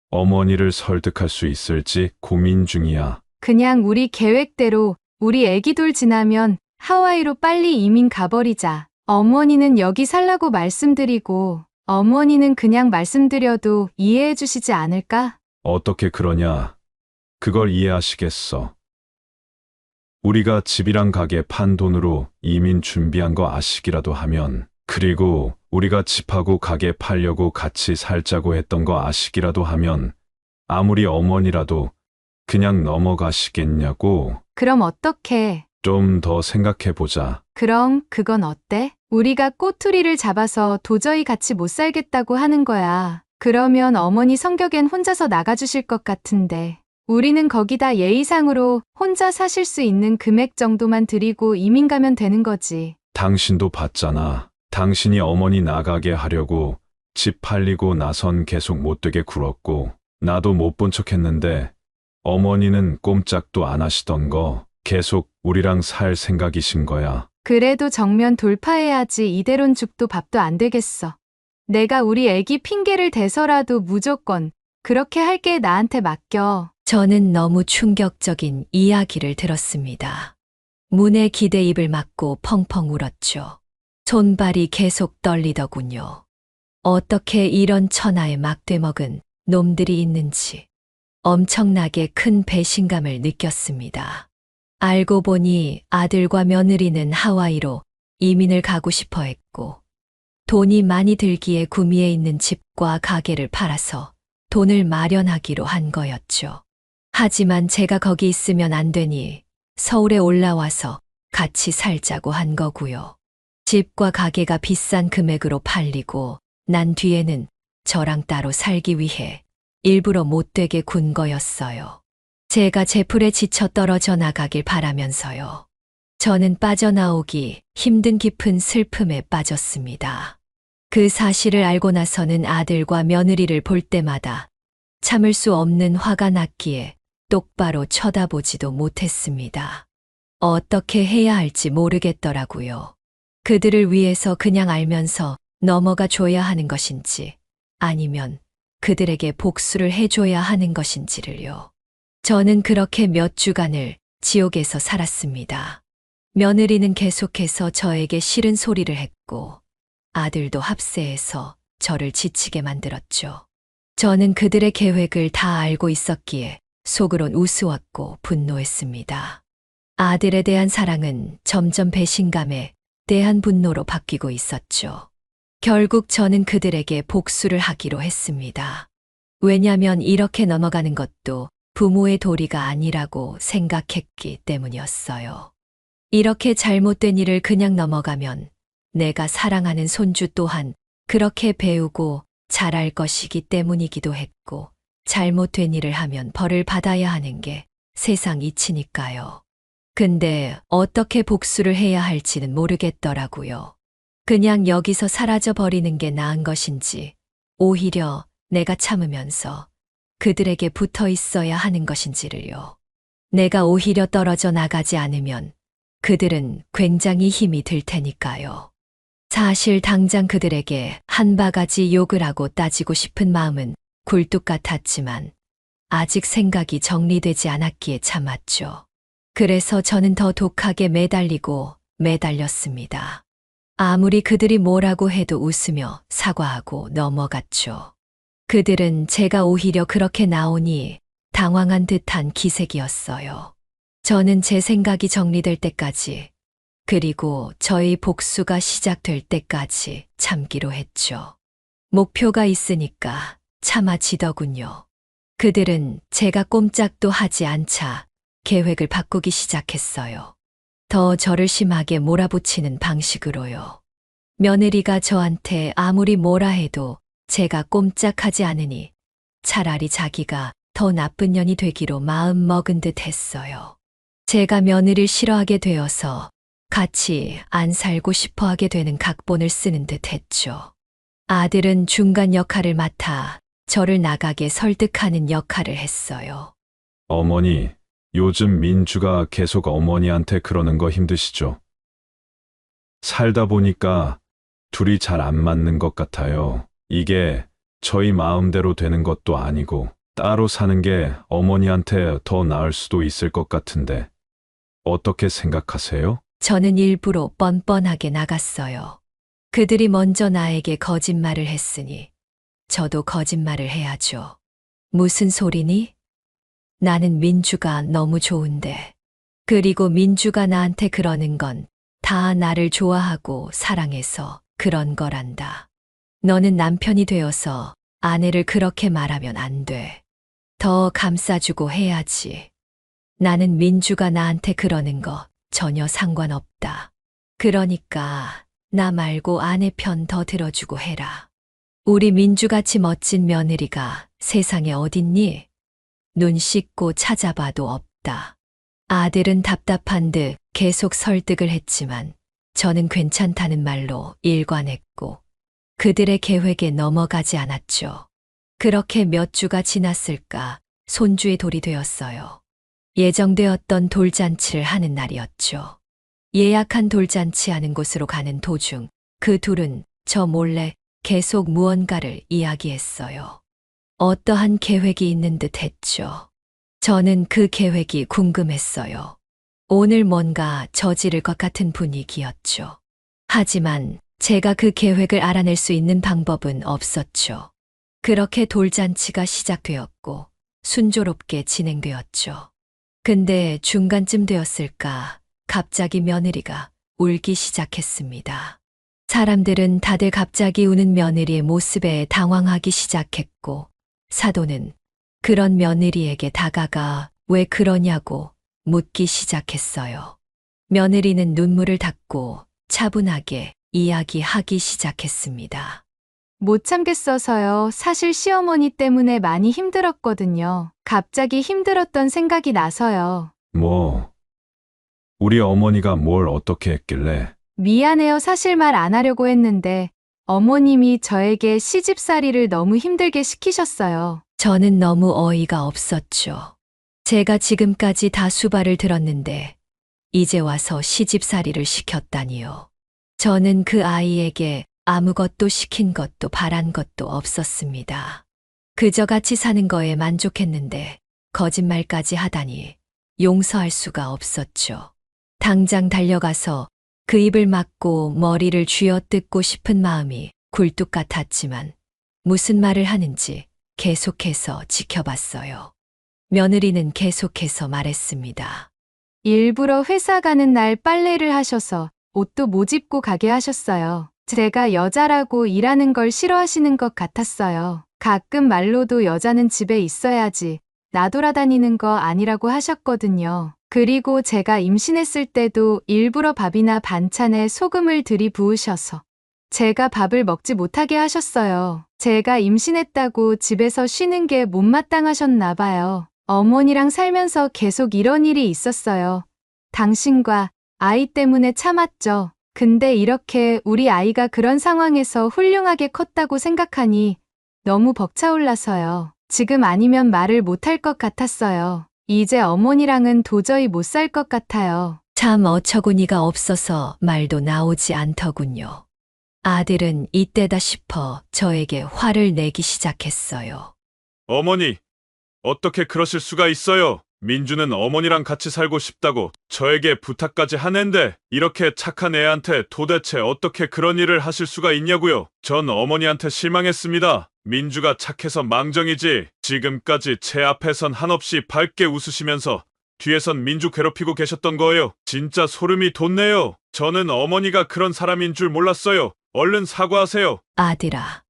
Speaker 6: 어머니를 설득할 수 있을지 고민 중이야.
Speaker 7: 그냥 우리 계획대로 우리 애기 돌 지나면 하와이로 빨리 이민 가버리자. 어머니는 여기 살라고 말씀드리고 어머니는 그냥 말씀드려도 이해해 주시지 않을까?
Speaker 6: 어떻게 그러냐? 그걸 이해하시겠어. 우리가 집이랑 가게 판 돈으로 이민 준비한 거 아시기라도 하면, 그리고 우리가 집하고 가게 팔려고 같이 살자고 했던 거 아시기라도 하면 아무리 어머니라도 그냥 넘어가시겠냐고.
Speaker 7: 그럼 어떡해?
Speaker 6: 좀 더 생각해보자.
Speaker 7: 그럼 그건 어때? 우리가 꼬투리를 잡아서 도저히 같이 못 살겠다고 하는 거야. 그러면 어머니 성격엔 혼자서 나가주실 것 같은데. 우리는 거기다 예의상으로 혼자 사실 수 있는 금액 정도만 드리고 이민 가면 되는 거지.
Speaker 6: 당신도 봤잖아. 당신이 어머니 나가게 하려고 집 팔리고 나선 계속 못되게 굴었고, 나도 못 본 척 했는데 어머니는 꼼짝도 안 하시던 거 계속 우리랑 살 생각이신 거야.
Speaker 7: 그래도 정면 돌파해야지 이대론 죽도 밥도 안 되겠어. 내가 우리 애기 핑계를 대서라도 무조건 그렇게 할게. 나한테 맡겨.
Speaker 2: 저는 너무 충격적인 이야기를 들었습니다. 문에 기대 입을 막고 펑펑 울었죠. 손발이 계속 떨리더군요. 어떻게 이런 천하에 막되먹은 놈들이 있는지 엄청나게 큰 배신감을 느꼈습니다. 알고 보니 아들과 며느리는 하와이로 이민을 가고 싶어 했고, 돈이 많이 들기에 구미에 있는 집과 가게를 팔아서 돈을 마련하기로 한 거였죠. 하지만 제가 거기 있으면 안 되니 서울에 올라와서 같이 살자고 한 거고요. 집과 가게가 비싼 금액으로 팔리고 난 뒤에는 저랑 따로 살기 위해 일부러 못되게 군 거였어요. 제가 제풀에 지쳐 떨어져 나가길 바라면서요. 저는 빠져나오기 힘든 깊은 슬픔에 빠졌습니다. 그 사실을 알고 나서는 아들과 며느리를 볼 때마다 참을 수 없는 화가 났기에 똑바로 쳐다보지도 못했습니다. 어떻게 해야 할지 모르겠더라고요. 그들을 위해서 그냥 알면서 넘어가 줘야 하는 것인지, 아니면 그들에게 복수를 해줘야 하는 것인지를요. 저는 그렇게 몇 주간을 지옥에서 살았습니다. 며느리는 계속해서 저에게 싫은 소리를 했고, 아들도 합세해서 저를 지치게 만들었죠. 저는 그들의 계획을 다 알고 있었기에 속으론 우스웠고 분노했습니다. 아들에 대한 사랑은 점점 배신감에 대한 분노로 바뀌고 있었죠. 결국 저는 그들에게 복수를 하기로 했습니다. 왜냐면 이렇게 넘어가는 것도 부모의 도리가 아니라고 생각했기 때문이었어요. 이렇게 잘못된 일을 그냥 넘어가면 내가 사랑하는 손주 또한 그렇게 배우고 잘할 것이기 때문이기도 했고, 잘못된 일을 하면 벌을 받아야 하는 게 세상 이치니까요. 근데 어떻게 복수를 해야 할지는 모르겠더라고요. 그냥 여기서 사라져 버리는 게 나은 것인지, 오히려 내가 참으면서 그들에게 붙어 있어야 하는 것인지를요. 내가 오히려 떨어져 나가지 않으면 그들은 굉장히 힘이 들 테니까요. 사실 당장 그들에게 한 바가지 욕을 하고 따지고 싶은 마음은 굴뚝 같았지만 아직 생각이 정리되지 않았기에 참았죠. 그래서 저는 더 독하게 매달리고 매달렸습니다. 아무리 그들이 뭐라고 해도 웃으며 사과하고 넘어갔죠. 그들은 제가 오히려 그렇게 나오니 당황한 듯한 기색이었어요. 저는 제 생각이 정리될 때까지, 그리고 저의 복수가 시작될 때까지 참기로 했죠. 목표가 있으니까 참아지더군요. 그들은 제가 꼼짝도 하지 않자 계획을 바꾸기 시작했어요. 더 저를 심하게 몰아붙이는 방식으로요. 며느리가 저한테 아무리 뭐라 해도 제가 꼼짝하지 않으니 차라리 자기가 더 나쁜 년이 되기로 마음 먹은 듯 했어요. 제가 며느리를 싫어하게 되어서 같이 안 살고 싶어 하게 되는 각본을 쓰는 듯 했죠. 아들은 중간 역할을 맡아 저를 나가게 설득하는 역할을 했어요.
Speaker 6: 어머니, 요즘 민주가 계속 어머니한테 그러는 거 힘드시죠? 살다 보니까 둘이 잘 안 맞는 것 같아요. 이게 저희 마음대로 되는 것도 아니고 따로 사는 게 어머니한테 더 나을 수도 있을 것 같은데 어떻게 생각하세요?
Speaker 2: 저는 일부러 뻔뻔하게 나갔어요. 그들이 먼저 나에게 거짓말을 했으니 저도 거짓말을 해야죠. 무슨 소리니? 나는 민주가 너무 좋은데. 그리고 민주가 나한테 그러는 건 다 나를 좋아하고 사랑해서 그런 거란다. 너는 남편이 되어서 아내를 그렇게 말하면 안 돼. 더 감싸주고 해야지. 나는 민주가 나한테 그러는 거 전혀 상관없다. 그러니까 나 말고 아내 편 더 들어주고 해라. 우리 민주같이 멋진 며느리가 세상에 어딨니? 눈 씻고 찾아봐도 없다. 아들은 답답한 듯 계속 설득을 했지만 저는 괜찮다는 말로 일관했고 그들의 계획에 넘어가지 않았죠. 그렇게 몇 주가 지났을까 손주의 돌이 되었어요. 예정되었던 돌잔치를 하는 날이었죠. 예약한 돌잔치 하는 곳으로 가는 도중 그 둘은 저 몰래 계속 무언가를 이야기했어요. 어떠한 계획이 있는 듯 했죠. 저는 그 계획이 궁금했어요. 오늘 뭔가 저지를 것 같은 분위기였죠. 하지만 제가 그 계획을 알아낼 수 있는 방법은 없었죠. 그렇게 돌잔치가 시작되었고 순조롭게 진행되었죠. 근데 중간쯤 되었을까 갑자기 며느리가 울기 시작했습니다. 사람들은 다들 갑자기 우는 며느리의 모습에 당황하기 시작했고 사돈은 그런 며느리에게 다가가 왜 그러냐고 묻기 시작했어요. 며느리는 눈물을 닦고 차분하게 이야기하기 시작했습니다.
Speaker 7: 못 참겠어서요. 사실 시어머니 때문에 많이 힘들었거든요. 갑자기 힘들었던 생각이 나서요.
Speaker 6: 우리 어머니가 뭘 어떻게 했길래?
Speaker 7: 미안해요. 사실 말 안 하려고 했는데 어머님이 저에게 시집살이를 너무 힘들게 시키셨어요.
Speaker 2: 저는 너무 어이가 없었죠. 제가 지금까지 다 수발을 들었는데 이제 와서 시집살이를 시켰다니요. 저는 그 아이에게 아무것도 시킨 것도 바란 것도 없었습니다. 그저 같이 사는 거에 만족했는데 거짓말까지 하다니 용서할 수가 없었죠. 당장 달려가서 그 입을 막고 머리를 쥐어뜯고 싶은 마음이 굴뚝 같았지만 무슨 말을 하는지 계속해서 지켜봤어요. 며느리는 계속해서 말했습니다.
Speaker 7: 일부러 회사 가는 날 빨래를 하셔서 옷도 못 입고 가게 하셨어요. 제가 여자라고 일하는 걸 싫어하시는 것 같았어요. 가끔 말로도 여자는 집에 있어야지 나돌아다니는 거 아니라고 하셨거든요. 그리고 제가 임신했을 때도 일부러 밥이나 반찬에 소금을 들이부으셔서 제가 밥을 먹지 못하게 하셨어요. 제가 임신했다고 집에서 쉬는 게 못마땅하셨나 봐요. 어머니랑 살면서 계속 이런 일이 있었어요. 당신과 아이 때문에 참았죠. 근데 이렇게 우리 아이가 그런 상황에서 훌륭하게 컸다고 생각하니 너무 벅차올라서요. 지금 아니면 말을 못할 것 같았어요. 이제 어머니랑은 도저히 못 살 것 같아요.
Speaker 2: 참 어처구니가 없어서 말도 나오지 않더군요. 아들은 이때다 싶어 저에게 화를 내기 시작했어요.
Speaker 1: 어머니, 어떻게 그러실 수가 있어요? 민주는 어머니랑 같이 살고 싶다고 저에게 부탁까지 하는데 이렇게 착한 애한테 도대체 어떻게 그런 일을 하실 수가 있냐고요? 전 어머니한테 실망했습니다. 민주가 착해서 망정이지 지금까지 제 앞에선 한없이 밝게 웃으시면서 뒤에선 민주 괴롭히고 계셨던 거예요. 진짜 소름이 돋네요. 저는 어머니가 그런 사람인 줄 몰랐어요. 얼른 사과하세요.
Speaker 2: 아들아,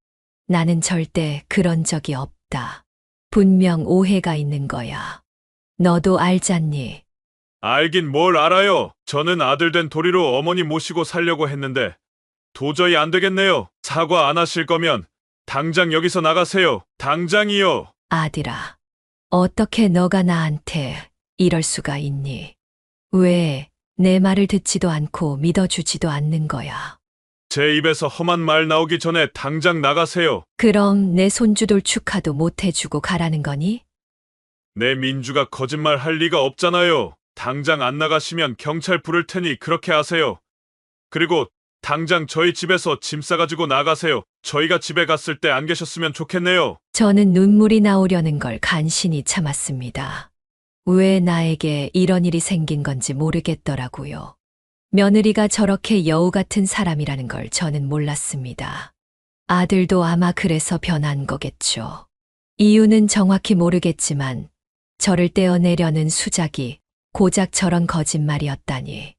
Speaker 2: 나는 절대 그런 적이 없다. 분명 오해가 있는 거야. 너도 알잖니?
Speaker 1: 알긴 뭘 알아요. 저는 아들 된 도리로 어머니 모시고 살려고 했는데 도저히 안 되겠네요. 사과 안 하실 거면 당장 여기서 나가세요. 당장이요.
Speaker 2: 아들아, 어떻게 너가 나한테 이럴 수가 있니? 왜 내 말을 듣지도 않고 믿어주지도 않는 거야?
Speaker 1: 제 입에서 험한 말 나오기 전에 당장 나가세요.
Speaker 2: 그럼 내 손주돌 축하도 못 해주고 가라는 거니?
Speaker 1: 내 민주가 거짓말 할 리가 없잖아요. 당장 안 나가시면 경찰 부를 테니 그렇게 하세요. 그리고 당장 저희 집에서 짐 싸가지고 나가세요. 저희가 집에 갔을 때 안 계셨으면 좋겠네요.
Speaker 2: 저는 눈물이 나오려는 걸 간신히 참았습니다. 왜 나에게 이런 일이 생긴 건지 모르겠더라고요. 며느리가 저렇게 여우 같은 사람이라는 걸 저는 몰랐습니다. 아들도 아마 그래서 변한 거겠죠. 이유는 정확히 모르겠지만 저를 떼어내려는 수작이 고작 저런 거짓말이었다니.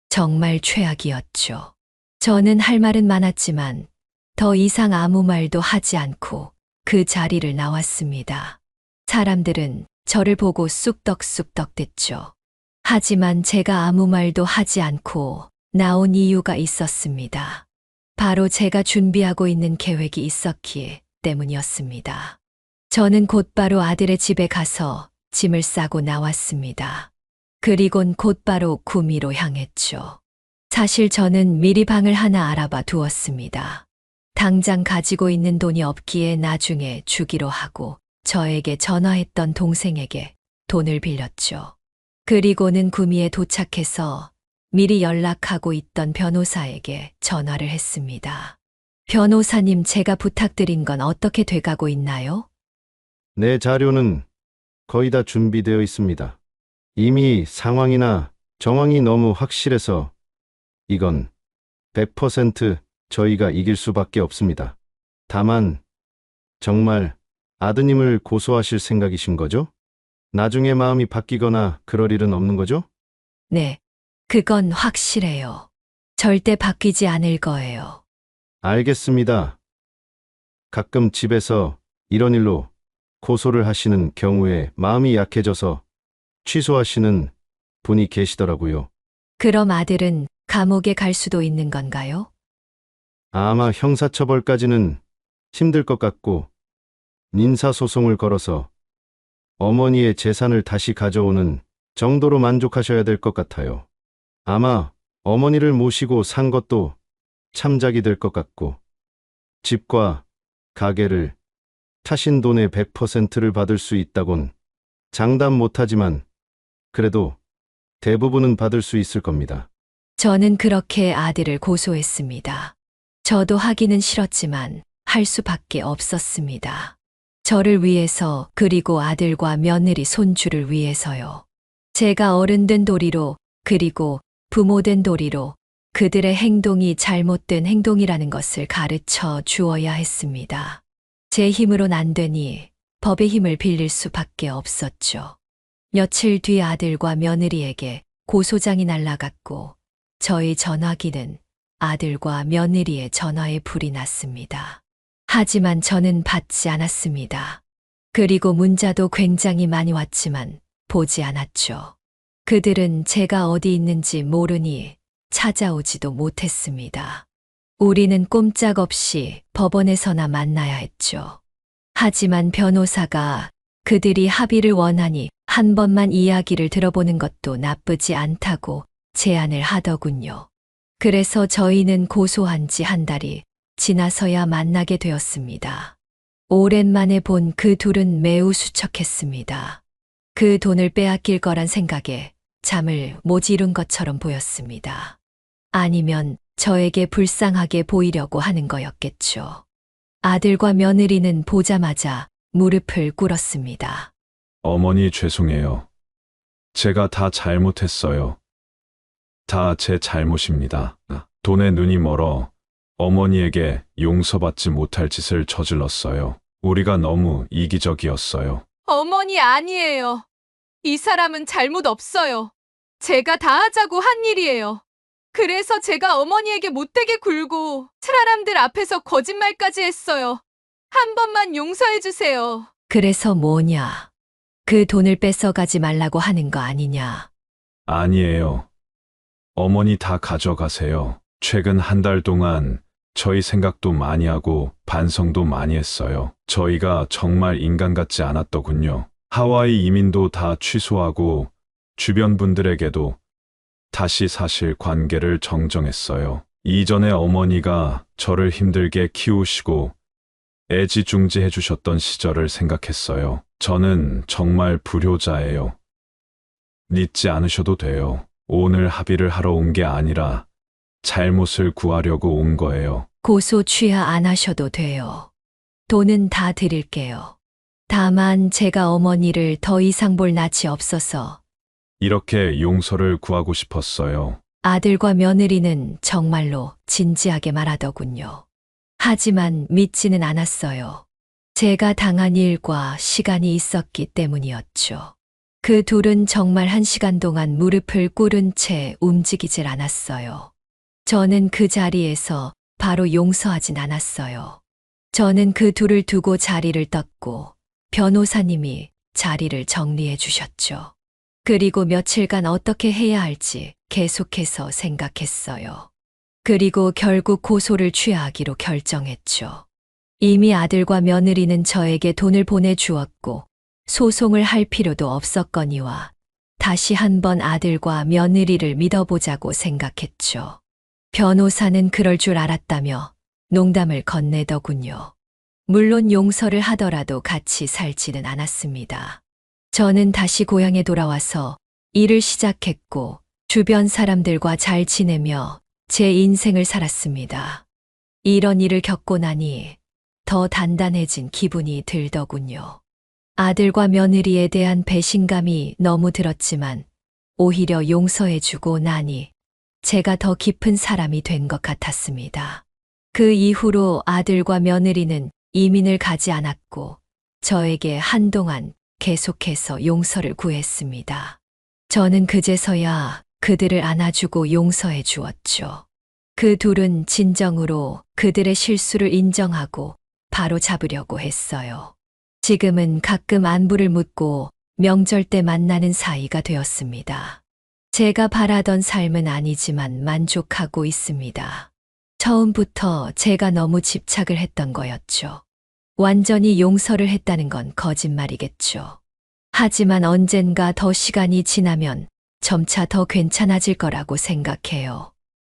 Speaker 2: 정말 최악이었죠. 저는 할 말은 많았지만 더 이상 아무 말도 하지 않고 그 자리를 나왔습니다. 사람들은 저를 보고 쑥덕쑥덕 됐죠. 하지만 제가 아무 말도 하지 않고 나온 이유가 있었습니다. 바로 제가 준비하고 있는 계획이 있었기 때문이었습니다. 저는 곧바로 아들의 집에 가서 짐을 싸고 나왔습니다. 그리곤 곧바로 구미로 향했죠. 사실 저는 미리 방을 하나 알아봐 두었습니다. 당장 가지고 있는 돈이 없기에 나중에 주기로 하고 저에게 전화했던 동생에게 돈을 빌렸죠. 그리고는 구미에 도착해서 미리 연락하고 있던 변호사에게 전화를 했습니다. 변호사님, 제가 부탁드린 건 어떻게 돼가고 있나요?
Speaker 9: 내 자료는 거의 다 준비되어 있습니다. 이미 상황이나 정황이 너무 확실해서 이건 100% 저희가 이길 수밖에 없습니다. 다만 정말 아드님을 고소하실 생각이신 거죠? 나중에 마음이 바뀌거나 그럴 일은 없는 거죠?
Speaker 2: 네, 그건 확실해요. 절대 바뀌지 않을 거예요.
Speaker 9: 알겠습니다. 가끔 집에서 이런 일로 고소를 하시는 경우에 마음이 약해져서 취소하시는 분이 계시더라고요.
Speaker 2: 그럼 아들은 감옥에 갈 수도 있는 건가요?
Speaker 9: 아마 형사처벌까지는 힘들 것 같고 민사소송을 걸어서 어머니의 재산을 다시 가져오는 정도로 만족하셔야 될 것 같아요. 아마 어머니를 모시고 산 것도 참작이 될 것 같고 집과 가게를 타신 돈의 100%를 받을 수 있다곤 장담 못하지만 그래도 대부분은 받을 수 있을 겁니다.
Speaker 2: 저는 그렇게 아들을 고소했습니다. 저도 하기는 싫었지만 할 수밖에 없었습니다. 저를 위해서, 그리고 아들과 며느리 손주를 위해서요. 제가 어른된 도리로, 그리고 부모된 도리로 그들의 행동이 잘못된 행동이라는 것을 가르쳐 주어야 했습니다. 제 힘으론 안 되니 법의 힘을 빌릴 수밖에 없었죠. 며칠 뒤 아들과 며느리에게 고소장이 날라갔고 저희 전화기는 아들과 며느리의 전화에 불이 났습니다. 하지만 저는 받지 않았습니다. 그리고 문자도 굉장히 많이 왔지만 보지 않았죠. 그들은 제가 어디 있는지 모르니 찾아오지도 못했습니다. 우리는 꼼짝없이 법원에서나 만나야 했죠. 하지만 변호사가 그들이 합의를 원하니 한 번만 이야기를 들어보는 것도 나쁘지 않다고 제안을 하더군요. 그래서 저희는 고소한 지 한 달이 지나서야 만나게 되었습니다. 오랜만에 본 그 둘은 매우 수척했습니다. 그 돈을 빼앗길 거란 생각에 잠을 못 이룬 것처럼 보였습니다. 아니면 저에게 불쌍하게 보이려고 하는 거였겠죠. 아들과 며느리는 보자마자 무릎을 꿇었습니다.
Speaker 6: 어머니 죄송해요. 제가 다 잘못했어요. 다 제 잘못입니다. 돈에 눈이 멀어 어머니에게 용서받지 못할 짓을 저질렀어요. 우리가 너무 이기적이었어요.
Speaker 7: 어머니 아니에요. 이 사람은 잘못 없어요. 제가 다 하자고 한 일이에요. 그래서 제가 어머니에게 못되게 굴고 사람들 앞에서 거짓말까지 했어요. 한 번만 용서해 주세요.
Speaker 2: 그래서 뭐냐? 그 돈을 뺏어가지 말라고 하는 거 아니냐?
Speaker 6: 아니에요. 어머니 다 가져가세요. 최근 한 달 동안 저희 생각도 많이 하고 반성도 많이 했어요. 저희가 정말 인간 같지 않았더군요. 하와이 이민도 다 취소하고 주변 분들에게도 다시 사실 관계를 정정했어요. 이전에 어머니가 저를 힘들게 키우시고 애지중지해 주셨던 시절을 생각했어요. 저는 정말 불효자예요. 믿지 않으셔도 돼요. 오늘 합의를 하러 온 게 아니라 잘못을 구하려고 온 거예요.
Speaker 2: 고소 취하 안 하셔도 돼요. 돈은 다 드릴게요. 다만 제가 어머니를 더 이상 볼 낯이 없어서
Speaker 6: 이렇게 용서를 구하고 싶었어요.
Speaker 2: 아들과 며느리는 정말로 진지하게 말하더군요. 하지만 믿지는 않았어요. 제가 당한 일과 시간이 있었기 때문이었죠. 그 둘은 정말 1시간 동안 무릎을 꿇은 채 움직이질 않았어요. 저는 그 자리에서 바로 용서하진 않았어요. 저는 그 둘을 두고 자리를 떴고 변호사님이 자리를 정리해 주셨죠. 그리고 며칠간 어떻게 해야 할지 계속해서 생각했어요. 그리고 결국 고소를 취하기로 결정했죠. 이미 아들과 며느리는 저에게 돈을 보내주었고 소송을 할 필요도 없었거니와 다시 한번 아들과 며느리를 믿어보자고 생각했죠. 변호사는 그럴 줄 알았다며 농담을 건네더군요. 물론 용서를 하더라도 같이 살지는 않았습니다. 저는 다시 고향에 돌아와서 일을 시작했고 주변 사람들과 잘 지내며 제 인생을 살았습니다. 이런 일을 겪고 나니 더 단단해진 기분이 들더군요. 아들과 며느리에 대한 배신감이 너무 들었지만 오히려 용서해주고 나니 제가 더 깊은 사람이 된 것 같았습니다. 그 이후로 아들과 며느리는 이민을 가지 않았고 저에게 한동안 계속해서 용서를 구했습니다. 저는 그제서야 그들을 안아주고 용서해 주었죠. 그 둘은 진정으로 그들의 실수를 인정하고 바로 잡으려고 했어요. 지금은 가끔 안부를 묻고 명절 때 만나는 사이가 되었습니다. 제가 바라던 삶은 아니지만 만족하고 있습니다. 처음부터 제가 너무 집착을 했던 거였죠. 완전히 용서를 했다는 건 거짓말이겠죠. 하지만 언젠가 더 시간이 지나면 점차 더 괜찮아질 거라고 생각해요.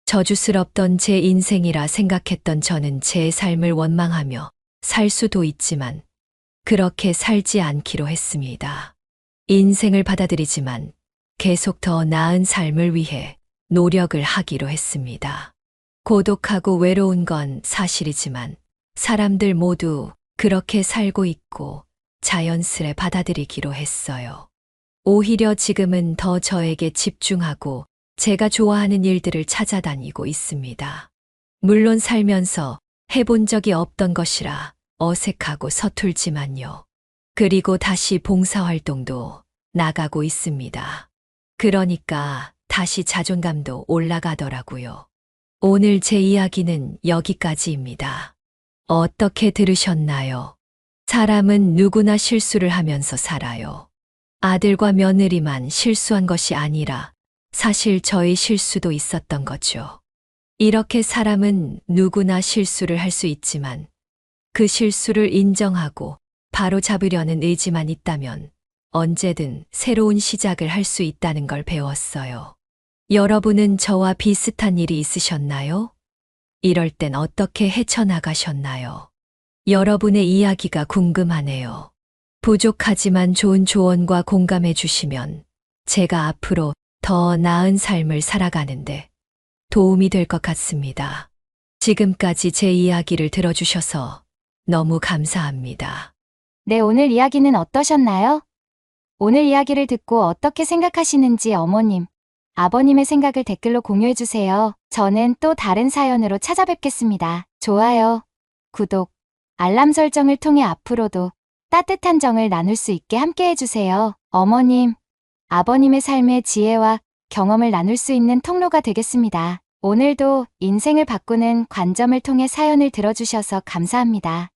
Speaker 2: 저주스럽던 제 인생이라 생각했던 저는 제 삶을 원망하며 살 수도 있지만 그렇게 살지 않기로 했습니다. 인생을 받아들이지만 계속 더 나은 삶을 위해 노력을 하기로 했습니다. 고독하고 외로운 건 사실이지만 사람들 모두 그렇게 살고 있고 자연스레 받아들이기로 했어요. 오히려 지금은 더 저에게 집중하고 제가 좋아하는 일들을 찾아다니고 있습니다. 물론 살면서 해본 적이 없던 것이라 어색하고 서툴지만요. 그리고 다시 봉사활동도 나가고 있습니다. 그러니까 다시 자존감도 올라가더라고요. 오늘 제 이야기는 여기까지입니다. 어떻게 들으셨나요? 사람은 누구나 실수를 하면서 살아요. 아들과 며느리만 실수한 것이 아니라 사실 저의 실수도 있었던 거죠. 이렇게 사람은 누구나 실수를 할 수 있지만 그 실수를 인정하고 바로 잡으려는 의지만 있다면 언제든 새로운 시작을 할 수 있다는 걸 배웠어요. 여러분은 저와 비슷한 일이 있으셨나요? 이럴 땐 어떻게 헤쳐나가셨나요? 여러분의 이야기가 궁금하네요. 부족하지만 좋은 조언과 공감해 주시면 제가 앞으로 더 나은 삶을 살아가는데 도움이 될 것 같습니다. 지금까지 제 이야기를 들어주셔서 너무 감사합니다.
Speaker 3: 네, 오늘 이야기는 어떠셨나요? 오늘 이야기를 듣고 어떻게 생각하시는지 어머님, 아버님의 생각을 댓글로 공유해주세요. 저는 또 다른 사연으로 찾아뵙겠습니다. 좋아요, 구독, 알람 설정을 통해 앞으로도 따뜻한 정을 나눌 수 있게 함께 해주세요. 어머님, 아버님의 삶의 지혜와 경험을 나눌 수 있는 통로가 되겠습니다. 오늘도 인생을 바꾸는 관점을 통해 사연을 들어주셔서 감사합니다.